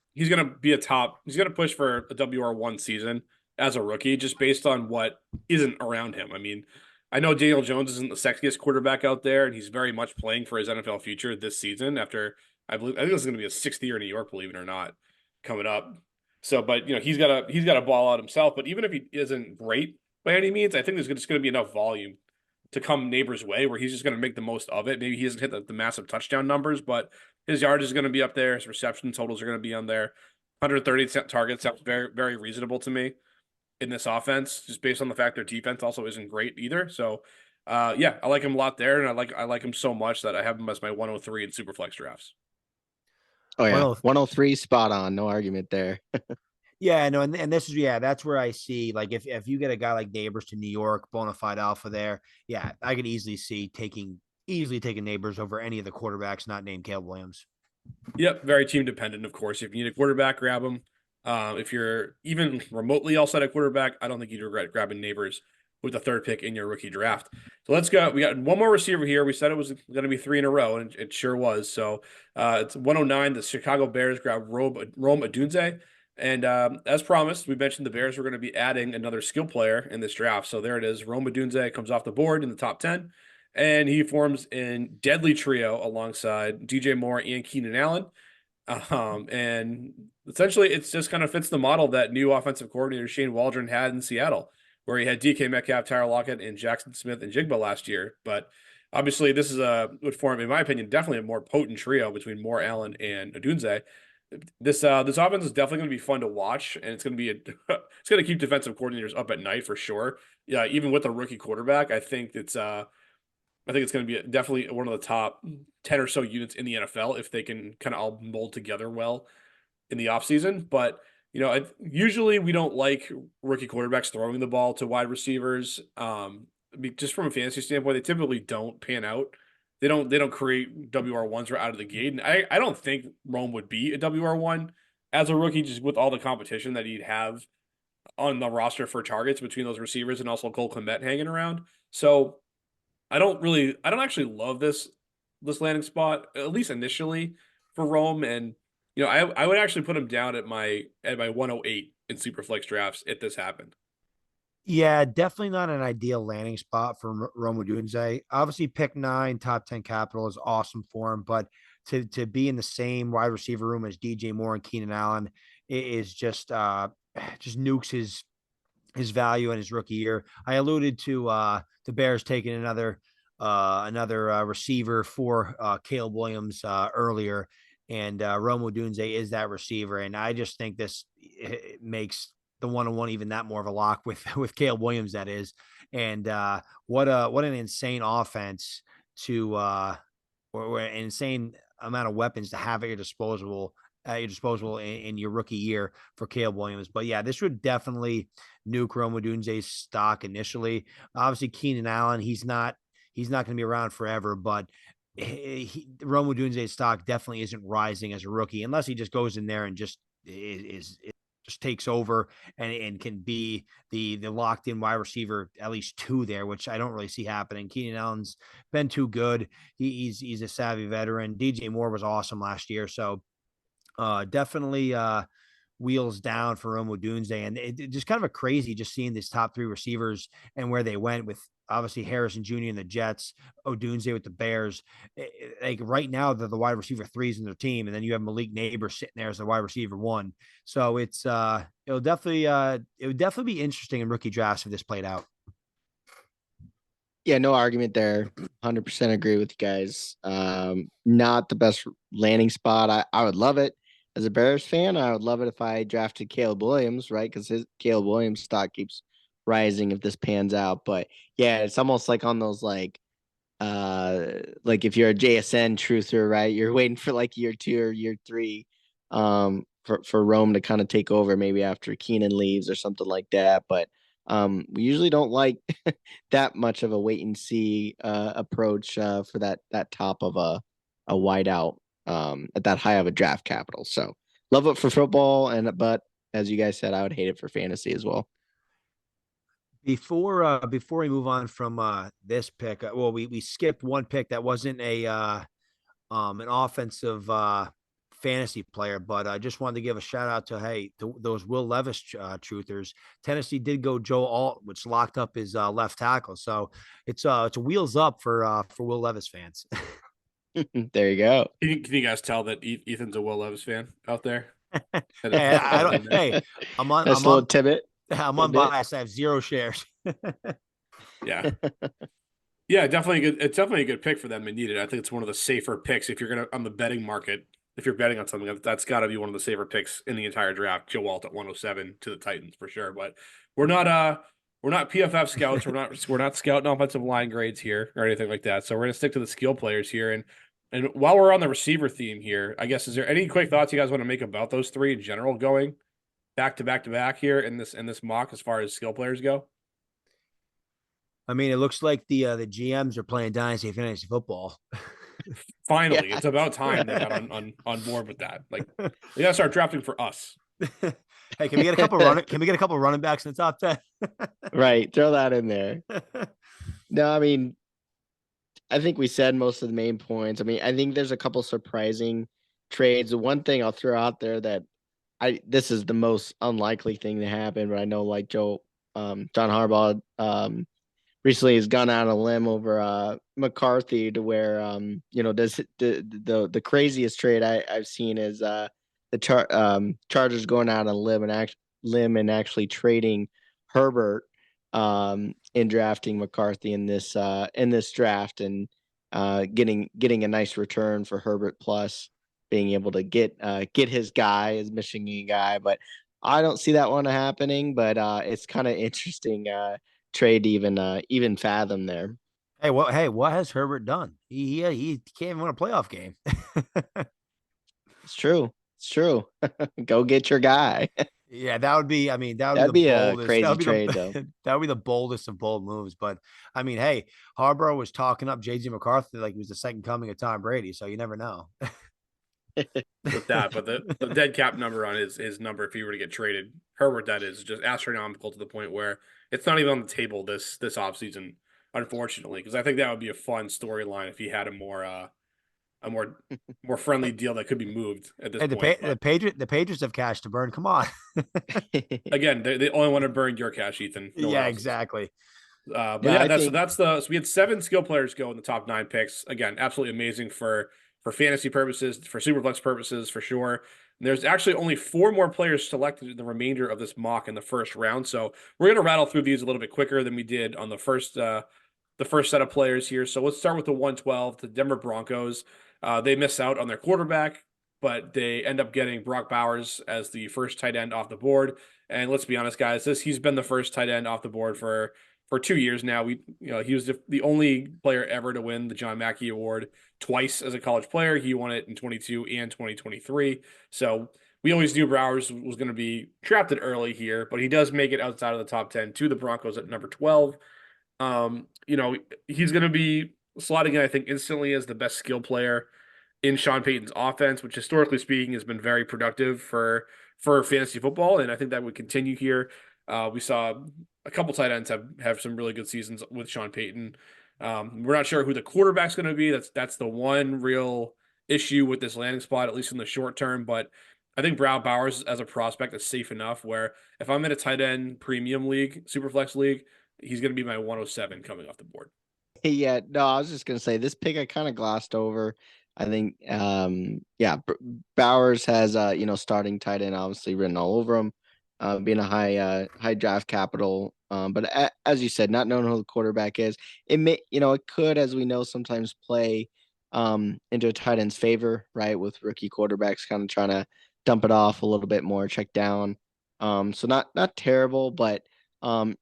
push for a WR1 season as a rookie, just based on what isn't around him. I mean, I know Daniel Jones isn't the sexiest quarterback out there, and he's very much playing for his NFL future this season. After I think this is gonna be his sixth year in New York, believe it or not, coming up. So, but he's got to ball out himself. But even if he isn't great by any means, I think there's just gonna be enough volume to come Neighbors' way where he's just going to make the most of it. Maybe he hasn't hit the massive touchdown numbers, but his yardage is going to be up there. His reception totals are going to be on there. 130 targets sounds very, very reasonable to me in this offense, just based on the fact their defense also isn't great either. So, yeah, I like him a lot there, and I like him so much that I have him as my 103 in Superflex drafts. Oh yeah, Well, 103 spot on, no argument there. yeah, no, and this is that's where I see like if you get a guy like Neighbors to New York, bona fide alpha there, yeah, I could easily see easily taking Neighbors over any of the quarterbacks not named Caleb Williams. Yep, very team dependent, of course. If you need a quarterback, grab him. If you're even remotely all set at quarterback, I don't think you'd regret grabbing Neighbors with the third pick in your rookie draft. So let's go. We got one more receiver here. We said it was going to be three in a row, and it sure was. So it's 109. The Chicago Bears grab Rome Odunze. And as promised, we mentioned the Bears were going to be adding another skill player in this draft. So there it is. Rome Odunze comes off the board in the top 10. And he forms in deadly trio alongside DJ Moore and Keenan Allen. And essentially, it's just kind of fits the model that new offensive coordinator Shane Waldron had in Seattle, where he had DK Metcalf, Tyler Lockett, and Jackson Smith and Jigba last year. But obviously, this is would form, in my opinion, definitely a more potent trio between Moore, Allen, and Odunze. This offense is definitely going to be fun to watch, and it's going to be it's going to keep defensive coordinators up at night for sure. Yeah, even with a rookie quarterback, I think it's going to be definitely one of the top 10 or so units in the NFL if they can kind of all mold together well in the offseason. But, usually we don't like rookie quarterbacks throwing the ball to wide receivers. Just from a fantasy standpoint, they typically don't pan out. They don't create WR1s right out of the gate. And I don't think Rome would be a WR1 as a rookie, just with all the competition that he'd have on the roster for targets between those receivers and also Cole Kmet hanging around. So I don't actually love this landing spot, at least initially for Rome. And I would actually put him down at my 108 in Superflex drafts if this happened. Yeah, definitely not an ideal landing spot for Rome Odunze. Obviously, pick 9, top 10 capital is awesome for him, but to be in the same wide receiver room as DJ Moore and Keenan Allen is just nukes his value in his rookie year. I alluded to the Bears taking another receiver for Caleb Williams earlier, and Rome Odunze is that receiver, and I just think this makes the 1-on-1 even that more of a lock with with Caleb Williams, that is. And what an insane offense to or an insane amount of weapons to have at your disposal in your rookie year for Caleb Williams. But yeah, this would definitely nuke Rome Odunze's stock initially. Obviously, Keenan Allen, he's not going to be around forever, but Rome Odunze's stock definitely isn't rising as a rookie unless he just goes in there and just just takes over and can be the locked in wide receiver, at least 2 there, which I don't really see happening. Keenan Allen's been too good. He's a savvy veteran. DJ Moore was awesome last year. So definitely wheels down for Rome Odunze. And just kind of a crazy just seeing these top 3 receivers and where they went with obviously Harrison Jr. and the Jets, Odunze with the Bears. Like right now, they're the wide receiver 3s in their team, and then you have Malik Neighbor sitting there as the wide receiver 1. So it's it would definitely be interesting in rookie drafts if this played out. Yeah, no argument there. 100% agree with you guys. Not the best landing spot. I would love it as a Bears fan. I would love it if I drafted Caleb Williams, right? Because his Caleb Williams stock keeps rising if this pans out. But yeah, it's almost like on those like if you're a JSN truther, right? You're waiting for like year 2 or year 3 for Rome to kind of take over maybe after Keenan leaves or something like that. But we usually don't like that much of a wait and see approach for that top of a wideout at that high of a draft capital. So love it for football, but as you guys said, I would hate it for fantasy as well. Before we move on from this pick, well, we skipped one pick that wasn't an offensive fantasy player, but I just wanted to give a shout out to those Will Levis truthers. Tennessee did go Joe Alt, which locked up his left tackle. So it's a wheels up for Will Levis fans. There you go. Can you guys tell that Ethan's a Will Levis fan out there? Hey, I'm on. That's I'm a little on. tidbit. I'm unbiased. I have 0 shares. Yeah. Yeah, definitely good. It's definitely a good pick for them. They need it. I think it's one of the safer picks if you're gonna on the betting market. If you're betting on something, that's got to be one of the safer picks in the entire draft. Joe Alt at 107 to the Titans for sure. But we're not PFF scouts. We're not scouting offensive line grades here or anything like that. So we're gonna stick to the skill players here. And while we're on the receiver theme here, I guess is there any quick thoughts you guys want to make about those 3 in general going back to back to back here in this mock as far as skill players go? I mean, it looks like the GMs are playing Dynasty Fantasy Football. Finally, Yeah. it's about time they got on board with that. Like, they gotta start drafting for us. Hey, can we get a couple running backs in the top 10? Right. Throw that in there. No, I mean, I think we said most of the main points. I mean, I think there's a couple surprising trades. The one thing I'll throw out there that this is the most unlikely thing to happen, but I know like John Harbaugh recently has gone out on a limb over McCarthy to where the craziest trade I've seen is the Chargers going out on a limb and actually trading Herbert in drafting McCarthy in this draft and getting a nice return for Herbert plus being able to get his guy, his Michigan guy. But I don't see that one happening, but it's kind of interesting trade to even fathom there. Hey, what has Herbert done? He can't even win a playoff game. It's true. Go get your guy. Yeah, that would be. I mean, that'd be a crazy trade, though. That would be the boldest of bold moves. But I mean, hey, Harbaugh was talking up JJ McCarthy like he was the second coming of Tom Brady. So you never know. With that, but the dead cap number on his number, if he were to get traded, Herbert, that is just astronomical to the point where it's not even on the table this offseason, unfortunately, because I think that would be a fun storyline if he had a more friendly deal that could be moved at this point. The Patriots have cash to burn. Come on. Again, they only want to burn your cash, Ethan. Yeah, exactly. But yeah, so we had 7 skill players go in the top 9 picks. Again, absolutely amazing for fantasy purposes, for Superflex purposes, for sure. And there's actually only 4 more players selected in the remainder of this mock in the first round. So we're going to rattle through these a little bit quicker than we did on the first set of players here. So let's start with the 112, the Denver Broncos. They miss out on their quarterback, but they end up getting Brock Bowers as the first tight end off the board. And let's be honest, guys, he's been the first tight end off the board for 2 years now. He was the only player ever to win the John Mackey Award twice as a college player. He won it in 22 and 2023. So we always knew Bowers was going to be drafted early here, but he does make it outside of the top 10 to the Broncos at number 12. He's going to be slotting in, I think, instantly as the best skill player in Sean Payton's offense, which historically speaking has been very productive for fantasy football, and I think that would continue here. We saw a couple tight ends have some really good seasons with Sean Payton. We're not sure who the quarterback's going to be. That's the one real issue with this landing spot, at least in the short term. But I think Brown Bowers as a prospect is safe enough where if I'm in a tight end premium league, superflex league, he's going to be my 107 coming off the board. Yeah, no, I was just gonna say this pick I kind of glossed over. I think, yeah, Bowers has starting tight end obviously written all over him, being a high draft capital. But as you said, not knowing who the quarterback is, it could, as we know, sometimes play into a tight end's favor, right? With rookie quarterbacks kind of trying to dump it off a little bit more, check down. So not terrible, but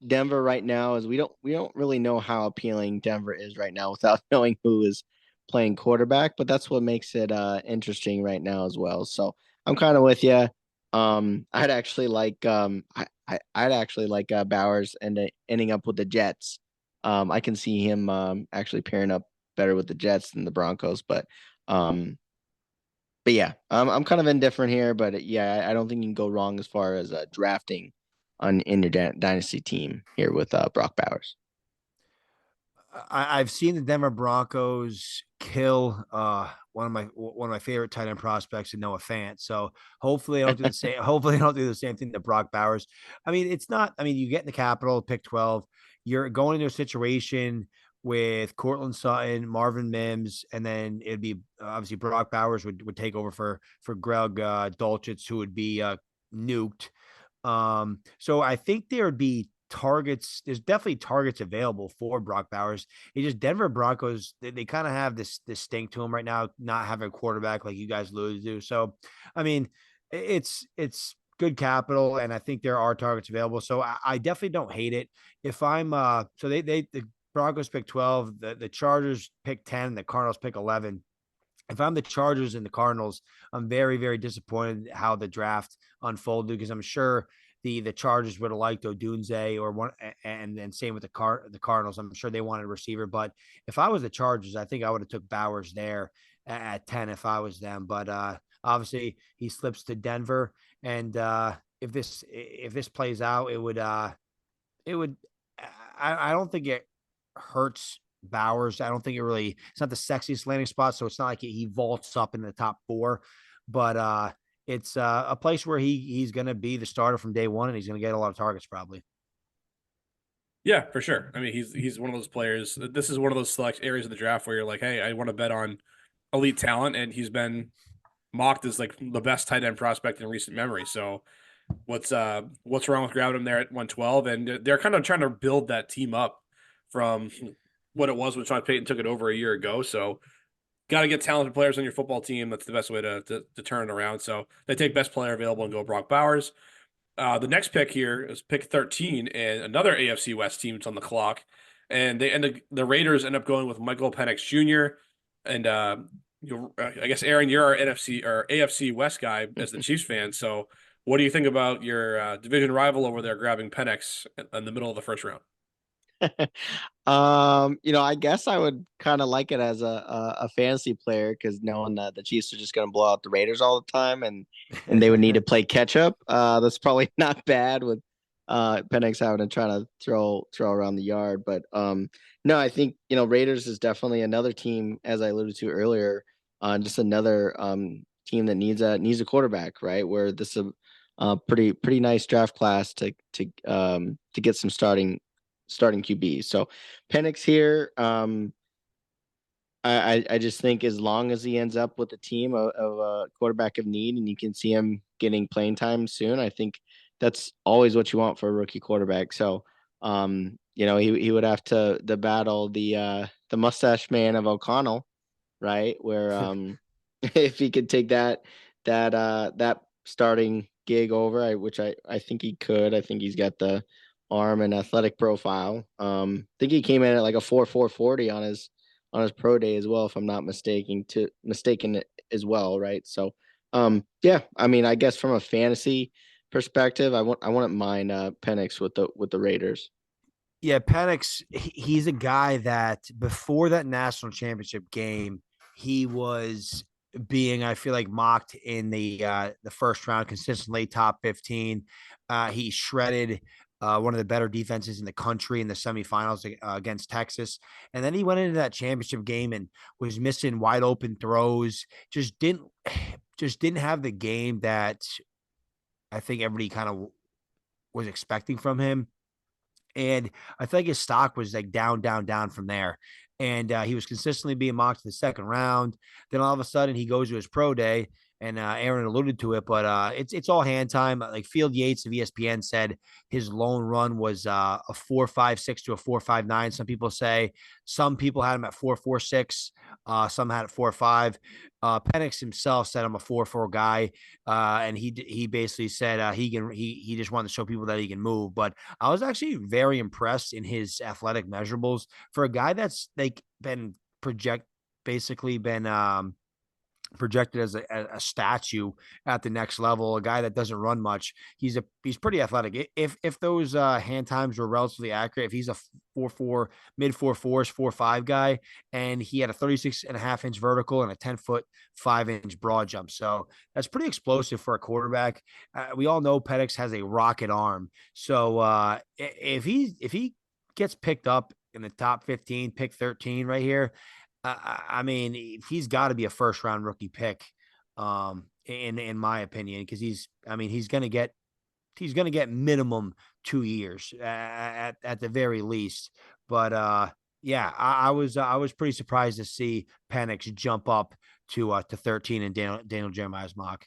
Denver right now is we don't really know how appealing Denver is right now without knowing who is playing quarterback, but that's what makes it interesting right now as well. So I'm kind of with you. I'd actually like I'd actually like Bowers and ending up with the Jets. I can see him actually pairing up better with the Jets than the Broncos, but yeah, I'm kind of indifferent here, but yeah, I don't think you can go wrong as far as drafting in your dynasty team here with Brock Bowers. I've seen the Denver Broncos kill one of my favorite tight end prospects in Noah Fant. So hopefully I don't do the same. Hopefully I don't do the same thing to Brock Bowers. I mean, it's not. I mean, you get in the Capitol, pick 12. You're going into a situation with Cortland Sutton, Marvin Mims, and then it'd be obviously Brock Bowers would take over for Greg Dulcich, who would be nuked. So I think there would be targets. There's definitely targets available for Brock Bowers. It just Denver Broncos, they kind of have this stink to them right now, not having a quarterback like you guys alluded to. So, I mean, it's good capital, and I think there are targets available. So I definitely don't hate it. If I'm so the Broncos pick 12, the Chargers pick 10, the Cardinals pick 11. If I'm the Chargers and the Cardinals, I'm very, very disappointed how the draft unfolded because I'm sure the Chargers would have liked Odunze or one, and same with the Cardinals. I'm sure they wanted a receiver, but if I was the Chargers, I think I would have took Bowers there at 10 if I was them. But obviously he slips to Denver, and if this plays out, it would I don't think it hurts Bowers. I don't think it's not the sexiest landing spot, so it's not like he vaults up in the top 4, but it's a place where he's going to be the starter from day one, and he's going to get a lot of targets probably. Yeah, for sure. I mean, he's one of those players. This is one of those select areas of the draft where you're like, hey, I want to bet on elite talent, and he's been mocked as like the best tight end prospect in recent memory. So what's wrong with grabbing him there at 112? And they're kind of trying to build that team up from what it was when Sean Payton took it over a year ago. So got to get talented players on your football team. That's the best way to turn it around. So they take best player available and go Brock Bowers. The next pick here is pick 13, and another AFC West team is on the clock. And the Raiders end up going with Michael Penix Jr. And I guess Aaron, you're our NFC or AFC West guy as the Chiefs fan. So what do you think about your division rival over there grabbing Penix in the middle of the first round? I guess I would kind of like it as a fantasy player because knowing that the Chiefs are just going to blow out the Raiders all the time and they would need to play catch up. That's probably not bad with Penix having to try to throw around the yard. But no, I think Raiders is definitely another team, as I alluded to earlier, just another team that needs a quarterback, right? Where this is a pretty nice draft class to get some starting QB. So Penix here, I just think as long as he ends up with a team of a quarterback of need and you can see him getting playing time soon, I think that's always what you want for a rookie quarterback. So he would have to battle the mustache man of O'Connell, right? Where if he could take that starting gig over, which I think he could. I think he's got the arm and athletic profile. I think he came in at like a 4.40 on his pro day as well, if I'm not mistaken as well, right? So yeah, I mean, I guess from a fantasy perspective, I wouldn't mind Penix with the Raiders. Yeah, Penix, he's a guy that before that national championship game, he was being, I feel like, mocked in the first round, consistently top 15. He shredded one of the better defenses in the country in the semifinals against Texas. And then he went into that championship game and was missing wide open throws, just didn't have the game that I think everybody kind of was expecting from him. And I feel like his stock was like down, down, down from there. And he was consistently being mocked in the second round. Then all of a sudden he goes to his pro day, and Aaron alluded to it, but it's all hand time. Like Field Yates of ESPN said, his lone run was a 4.56 to a 4.59. Some people say, some people had him at 4.46. Some had it 4.5. Penix himself said I'm a 4.4 guy, and he basically said he just wanted to show people that he can move. But I was actually very impressed in his athletic measurables for a guy that's like been basically been projected as a statue at the next level, a guy that doesn't run much. He's pretty athletic. If those hand times were relatively accurate, if he's a 4.4, mid 4.4s, 4.5 guy, and he had a 36.5-inch vertical and a 10-foot 5-inch broad jump. So that's pretty explosive for a quarterback. We all know Penix has a rocket arm. So if he gets picked up in the top 15, pick 13 right here, I mean, he's got to be a first round rookie pick, in my opinion, because he's going to get minimum 2 years at the very least. But yeah, I was pretty surprised to see Penix jump up to 13 in Daniel Jeremiah's mock.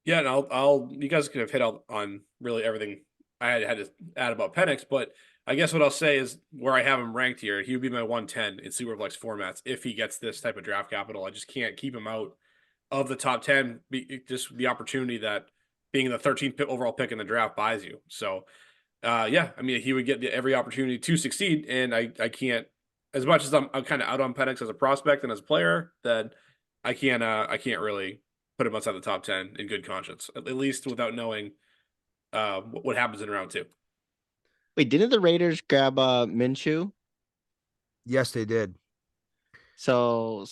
Yeah, and I'll you guys could have hit on really everything I had to add about Penix, but I guess what I'll say is where I have him ranked here, he would be my 110 in Superflex formats if he gets this type of draft capital. I just can't keep him out of the top 10, just the opportunity that being the 13th overall pick in the draft buys you. So, yeah, I mean, he would get every opportunity to succeed, and I can't, as much as I'm kind of out on Penix as a prospect and as a player, that I can't really put him outside the top 10 in good conscience, at least without knowing what happens in round two. Wait, didn't the Raiders grab Minshew? Yes, they did. So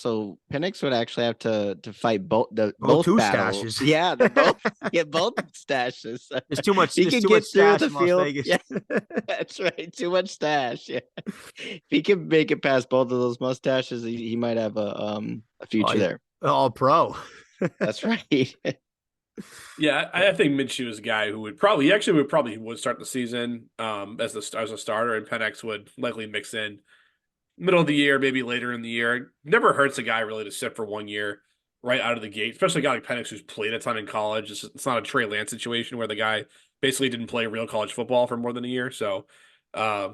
Penix would actually have to fight Both two battles. stashes. Yeah, they both get both stashes. There's too much. He There's can too get much through stash the in Las field. Vegas. Yeah, that's right. Too much stash. Yeah, if he can make it past both of those mustaches, he might have a future there. All pro. That's right. Yeah, I think Minshew is a guy who would probably start the season as a starter, and Penix would likely mix in middle of the year, maybe later in the year. It never hurts a guy really to sit for 1 year right out of the gate, especially a guy like Penix who's played a ton in college. It's not a Trey Lance situation where the guy basically didn't play real college football for more than a year. So I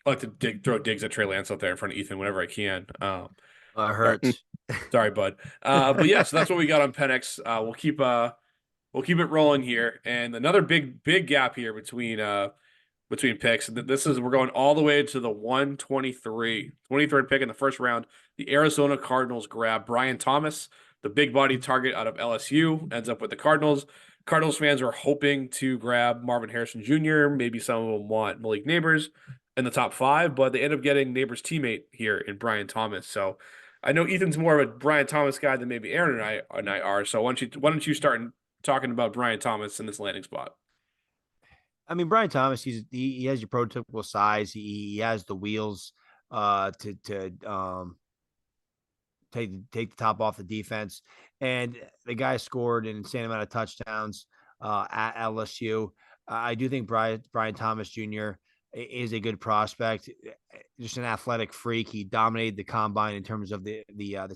like to throw digs at Trey Lance out there in front of Ethan whenever I can. Hurts. Sorry, bud. But yeah, so that's what we got on Penix. We'll keep it rolling here, and another big gap here between picks. We're going all the way to the 23rd pick in the first round. The Arizona Cardinals grab Brian Thomas, the big body target out of LSU, ends up with the Cardinals. Cardinals fans are hoping to grab Marvin Harrison Jr. Maybe some of them want Malik Neighbors in the top 5, but they end up getting Neighbors' teammate here in Brian Thomas. So I know Ethan's more of a Brian Thomas guy than maybe Aaron and I are. So why don't you start talking about Brian Thomas in this landing spot? I mean, Brian Thomas, he has your prototypical size. He has the wheels to take the top off the defense. And the guy scored an insane amount of touchdowns at LSU. I do think Brian Thomas Jr. is a good prospect, just an athletic freak. He dominated the combine in terms of the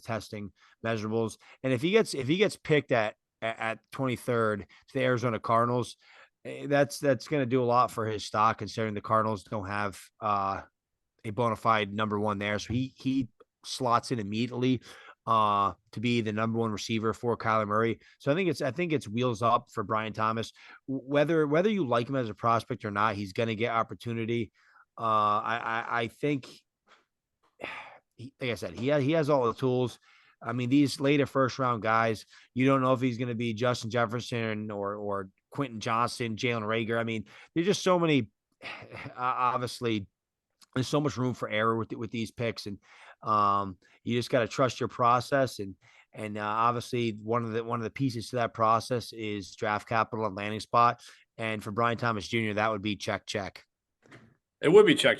testing measurables. And if he gets picked at 23rd to the Arizona Cardinals, that's going to do a lot for his stock, considering the Cardinals don't have a bona fide number one there. So he slots in immediately. to be the number one receiver for Kyler Murray. So I think it's wheels up for Brian Thomas. Whether you like him as a prospect or not, he's going to get opportunity. I think, like I said, he has all the tools. I mean, these later first round guys, you don't know if he's going to be Justin Jefferson or Quentin Johnson, Jalen Rager. I mean, there's just so many. Obviously, there's so much room for error with these picks, and you just got to trust your process. And obviously, one of the pieces to that process is draft capital and landing spot. And for Brian Thomas Jr., that would be check. It would be check.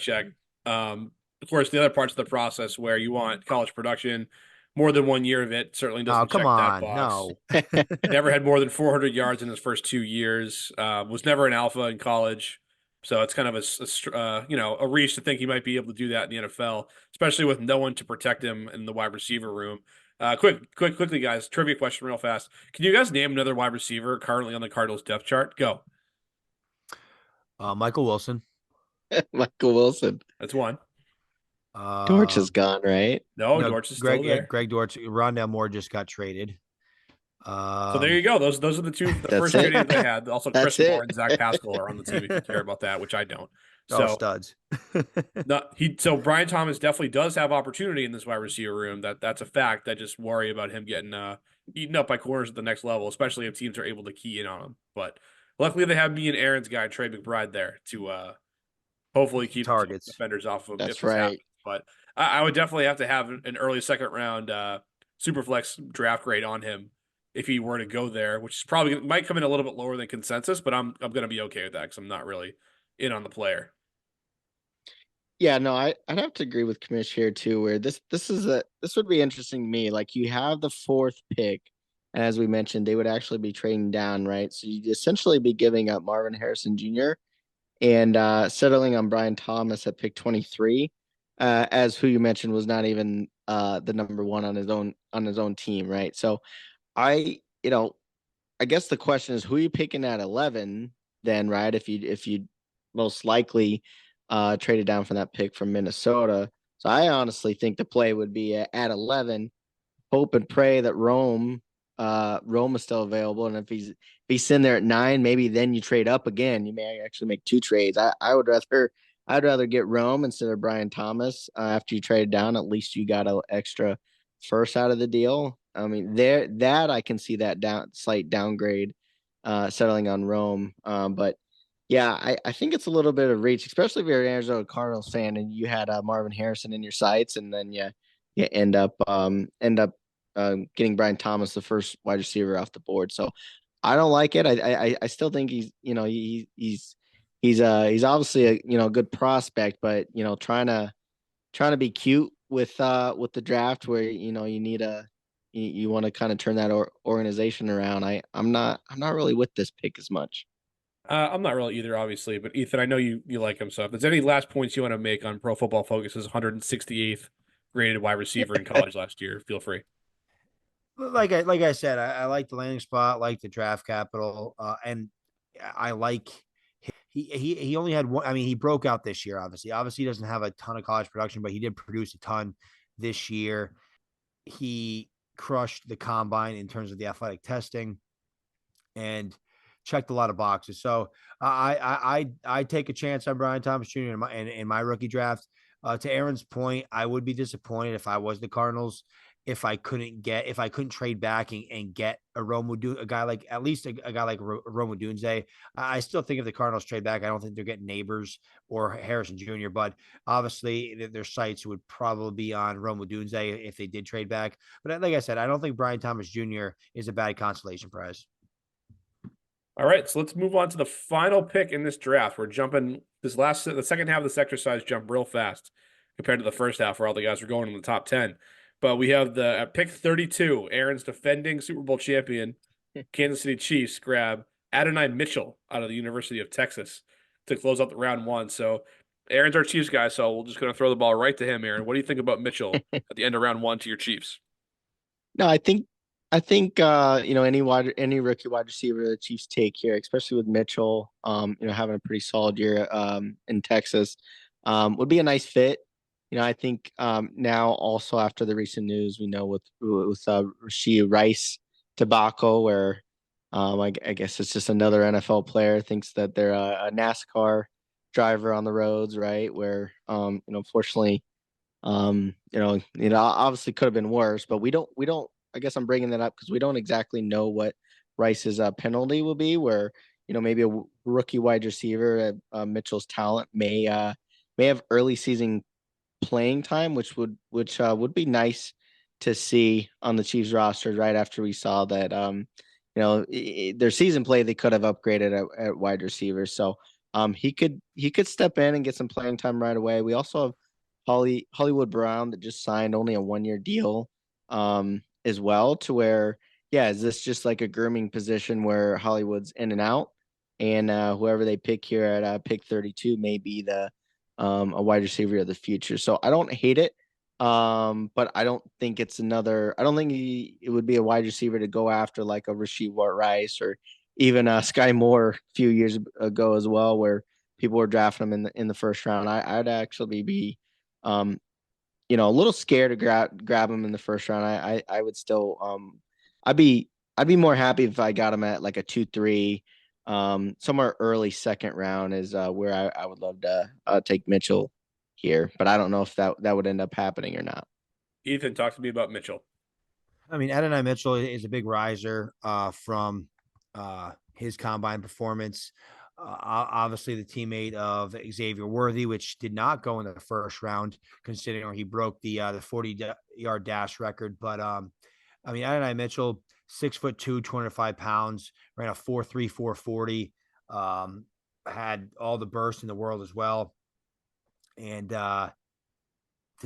Of course, the other parts of the process where you want college production, more than 1 year of it certainly Oh, doesn't come check that on, box. no. Never had more than 400 yards in his first 2 years. Was never an alpha in college, so it's kind of a reach to think he might be able to do that in the NFL, especially with no one to protect him in the wide receiver room. Quickly, guys, trivia question real fast. Can you guys name another wide receiver currently on the Cardinals depth chart? Go. Michael Wilson. Michael Wilson. That's one. Dortch is Um, gone, right? No, no, Dortch is still there. Greg Dortch. Rondell Moore just got traded. So there you go. Those are the That's first it. trade they had. Also, That's Chris Moore it. and Zach Pascal are on the team if you care about that, which I don't. Oh, So studs. so Brian Thomas definitely does have opportunity in this wide receiver room. That's a fact. I just worry about him getting eaten up by corners at the next level, especially if teams are able to key in on him. But luckily they have me and Aaron's guy, Trey McBride, there to hopefully keep Targets. defenders off of him. That's if this right. happens. But I would definitely have to have an early second round Superflex draft grade on him if he were to go there, which is probably might come in a little bit lower than consensus, but I'm going to be okay with that because I'm not really in on the player. Yeah, no, I'd have to agree with Kamish here too, where this would be interesting to me. Like you have the fourth pick, and as we mentioned, they would actually be trading down, right? So you'd essentially be giving up Marvin Harrison Jr. and settling on Brian Thomas at pick 23, as who you mentioned was not even the number one on his own team, right? So I, I guess the question is who are you picking at 11 then, right? If you most likely traded down from that pick from Minnesota. So I honestly think the play would be at 11, hope and pray that Rome is still available. And if he's sitting there at 9, maybe then you trade up again. You may actually make 2 trades. I'd rather get Rome instead of Brian Thomas. After you trade down, at least you got an extra first out of the deal. I mean, that I can see that slight downgrade settling on Rome. But yeah, I think it's a little bit of reach, especially if you're an Arizona Cardinals fan and you had Marvin Harrison in your sights, and then you end up getting Brian Thomas, the first wide receiver off the board. So I don't like it. I still think he's obviously a good prospect, but trying to be cute with the draft where you need you want to kind of turn that organization around. I'm not really with this pick as much. I'm not really either, obviously, but Ethan, I know you like him. So if there's any last points you want to make on Pro Football Focus's 168th graded wide receiver in college last year, feel free. Like I said, I like the landing spot, like the draft capital, and I like he only had one. I mean, he broke out this year. Obviously, he doesn't have a ton of college production, but he did produce a ton this year. He crushed the combine in terms of the athletic testing, and checked a lot of boxes. So I take a chance on Brian Thomas Jr. in my rookie draft. To Aaron's point, I would be disappointed if I was the Cardinals if I couldn't trade back and get a guy like at least a guy like Rome Odunze. I still think if the Cardinals trade back, I don't think they're getting Neighbors or Harrison Jr. But obviously their sights would probably be on Rome Odunze if they did trade back. But like I said, I don't think Brian Thomas Jr. is a bad consolation prize. All right, so let's move on to the final pick in this draft. We're jumping the second half of this exercise jumped real fast compared to the first half where all the guys were going in the top 10. But we have at pick 32, Aaron's defending Super Bowl champion, Kansas City Chiefs, grab Adonai Mitchell out of the University of Texas to close out the round 1. So Aaron's our Chiefs guy, so we're just going to throw the ball right to him, Aaron. What do you think about Mitchell at the end of round 1 to your Chiefs? No, I think any rookie wide receiver the Chiefs take here, especially with Mitchell, having a pretty solid year in Texas, would be a nice fit. I think now also after the recent news, we know with Rashee Rice debacle, where I guess it's just another NFL player thinks that they're a NASCAR driver on the roads, right? Where fortunately, obviously could have been worse, but we don't. I guess I'm bringing that up because we don't exactly know what Rice's penalty will be. Where maybe a rookie wide receiver, Mitchell's talent may have early season playing time, which would be nice to see on the Chiefs roster right after we saw that their season play they could have upgraded at wide receiver. So he could step in and get some playing time right away. We also have Hollywood Brown that just signed only a 1 year deal as well, to where is this just like a grooming position where Hollywood's in and out, and whoever they pick here at pick 32 may be the a wide receiver of the future. So I don't hate it. But I don't think it's another. I don't think it would be a wide receiver to go after like a Rasheed Rice or even Sky Moore a few years ago as well, where people were drafting him in the first round. I'd actually be, a little scared to grab him in the first round. I would still, I'd be more happy if I got him at like a 2-3. Somewhere early second round is where I would love to take Mitchell here, but I don't know if that would end up happening or not. Ethan, talk to me about Mitchell. I mean, Adonai Mitchell is a big riser from his combine performance. Obviously, the teammate of Xavier Worthy, which did not go in the first round, considering he broke the 40-yard dash record. But I mean, Adonai Mitchell, 6'2", 205 pounds, ran a 4.3, 440, had all the burst in the world as well. And to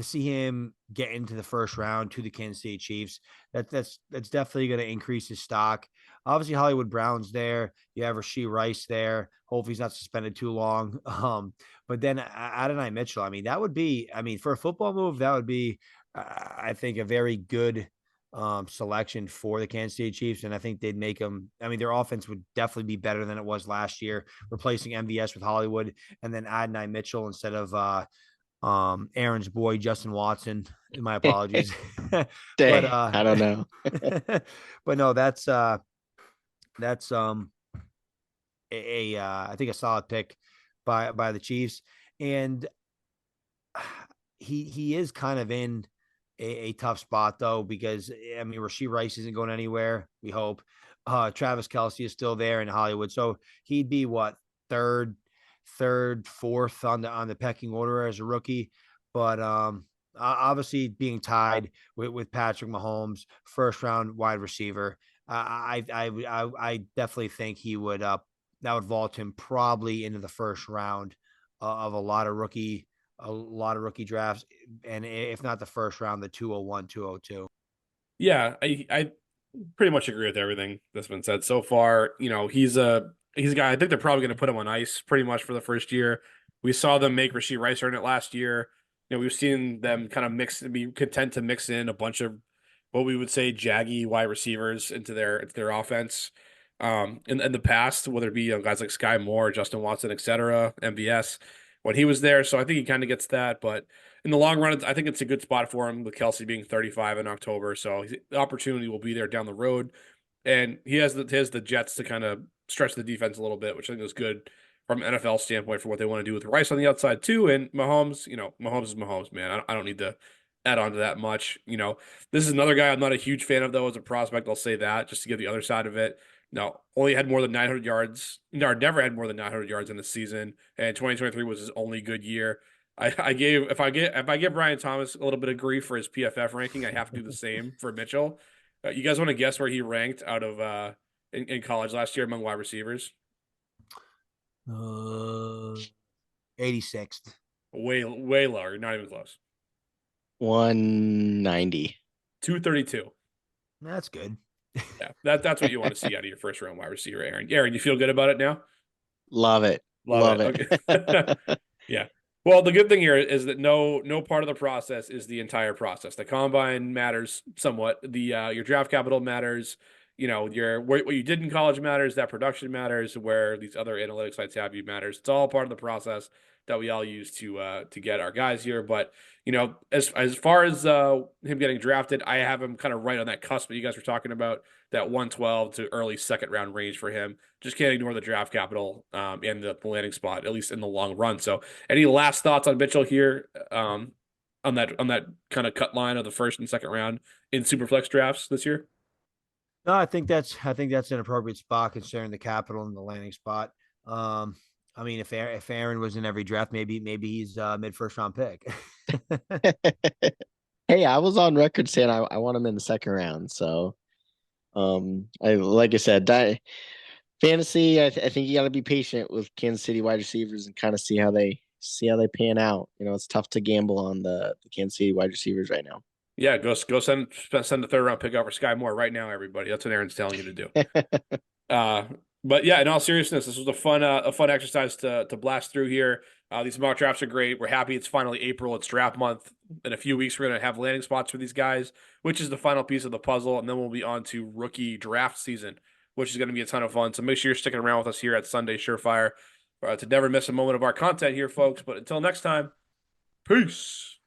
see him get into the first round to the Kansas City Chiefs, that's definitely going to increase his stock. Obviously, Hollywood Brown's there. You have Rashee Rice there. Hopefully, he's not suspended too long. But then Adonai Mitchell, I mean, that would be, I mean, for a football move, that would be, I think, a very good selection for the Kansas City Chiefs. And I think they'd make them, I mean, their offense would definitely be better than it was last year, replacing MVS with Hollywood and then Adonai Mitchell instead of Aaron's boy Justin Watson. My apologies. But Dang, I don't know. but no, that's I think a solid pick by the Chiefs. And he is kind of in a tough spot though, because I mean Rashee Rice isn't going anywhere, we hope. Travis Kelce is still there in Hollywood. So he'd be what, third, fourth on the pecking order as a rookie. But obviously being tied with Patrick Mahomes, first round wide receiver, I definitely think he would that would vault him probably into the first round of a lot of rookie drafts, and if not the first round, the 201, 202. Yeah, I pretty much agree with everything that's been said so far. He's a guy. I think they're probably going to put him on ice pretty much for the first year. We saw them make Rashee Rice earn it last year. We've seen them kind of be content to mix in a bunch of what we would say jaggy wide receivers into their offense. In the past, whether it be guys like Sky Moore, Justin Watson, etc., MVS, when he was there. So I think he kind of gets that. But in the long run, I think it's a good spot for him with Kelce being 35 in October. So the opportunity will be there down the road. And he has the Jets to kind of stretch the defense a little bit, which I think is good from an NFL standpoint for what they want to do with Rice on the outside too. And Mahomes, Mahomes is Mahomes, man. I don't need to add on to that much. This is another guy I'm not a huge fan of though as a prospect. I'll say that just to give the other side of it. No, only had more than 900 yards. No, never had more than 900 yards in the season, and 2023 was his only good year. If I give Brian Thomas a little bit of grief for his PFF ranking, I have to do the same for Mitchell. You guys want to guess where he ranked out of in college last year among wide receivers? 86th. Way lower. Not even close. 190. 232. That's good. Yeah, that's what you want to see out of your first round wide receiver, Aaron. Aaron, you feel good about it now? Love it. Love it. Okay. Yeah. Well, the good thing here is that no part of the process is the entire process. The combine matters somewhat. The your draft capital matters. you know, what you did in college matters, that production matters, where these other analytics sites have you matters. It's all part of the process that we all use to get our guys here. But you know, as far as him getting drafted, I have him kind of right on that cusp that you guys were talking about, that 112 to early second round range for him. Just can't ignore the draft capital and the landing spot, at least in the long run. So, any last thoughts on Mitchell here on that kind of cut line of the first and second round in Superflex drafts this year? No, I think that's an appropriate spot considering the capital and the landing spot. I mean, if Aaron was in every draft, maybe he's mid first round pick. Hey, I was on record saying I want him in the second round. So, I like I said, fantasy. I think you got to be patient with Kansas City wide receivers and kind of see how they pan out. You know, it's tough to gamble on the Kansas City wide receivers right now. Yeah, go send the third round pick out for Sky Moore right now, everybody. That's what Aaron's telling you to do. But yeah, in all seriousness, this was a fun exercise to blast through here. These mock drafts are great. We're happy it's finally April. It's draft month. In a few weeks, we're gonna have landing spots for these guys, which is the final piece of the puzzle, and then we'll be on to rookie draft season, which is gonna be a ton of fun. So make sure you're sticking around with us here at Sunday Surefire to never miss a moment of our content here, folks. But until next time, peace.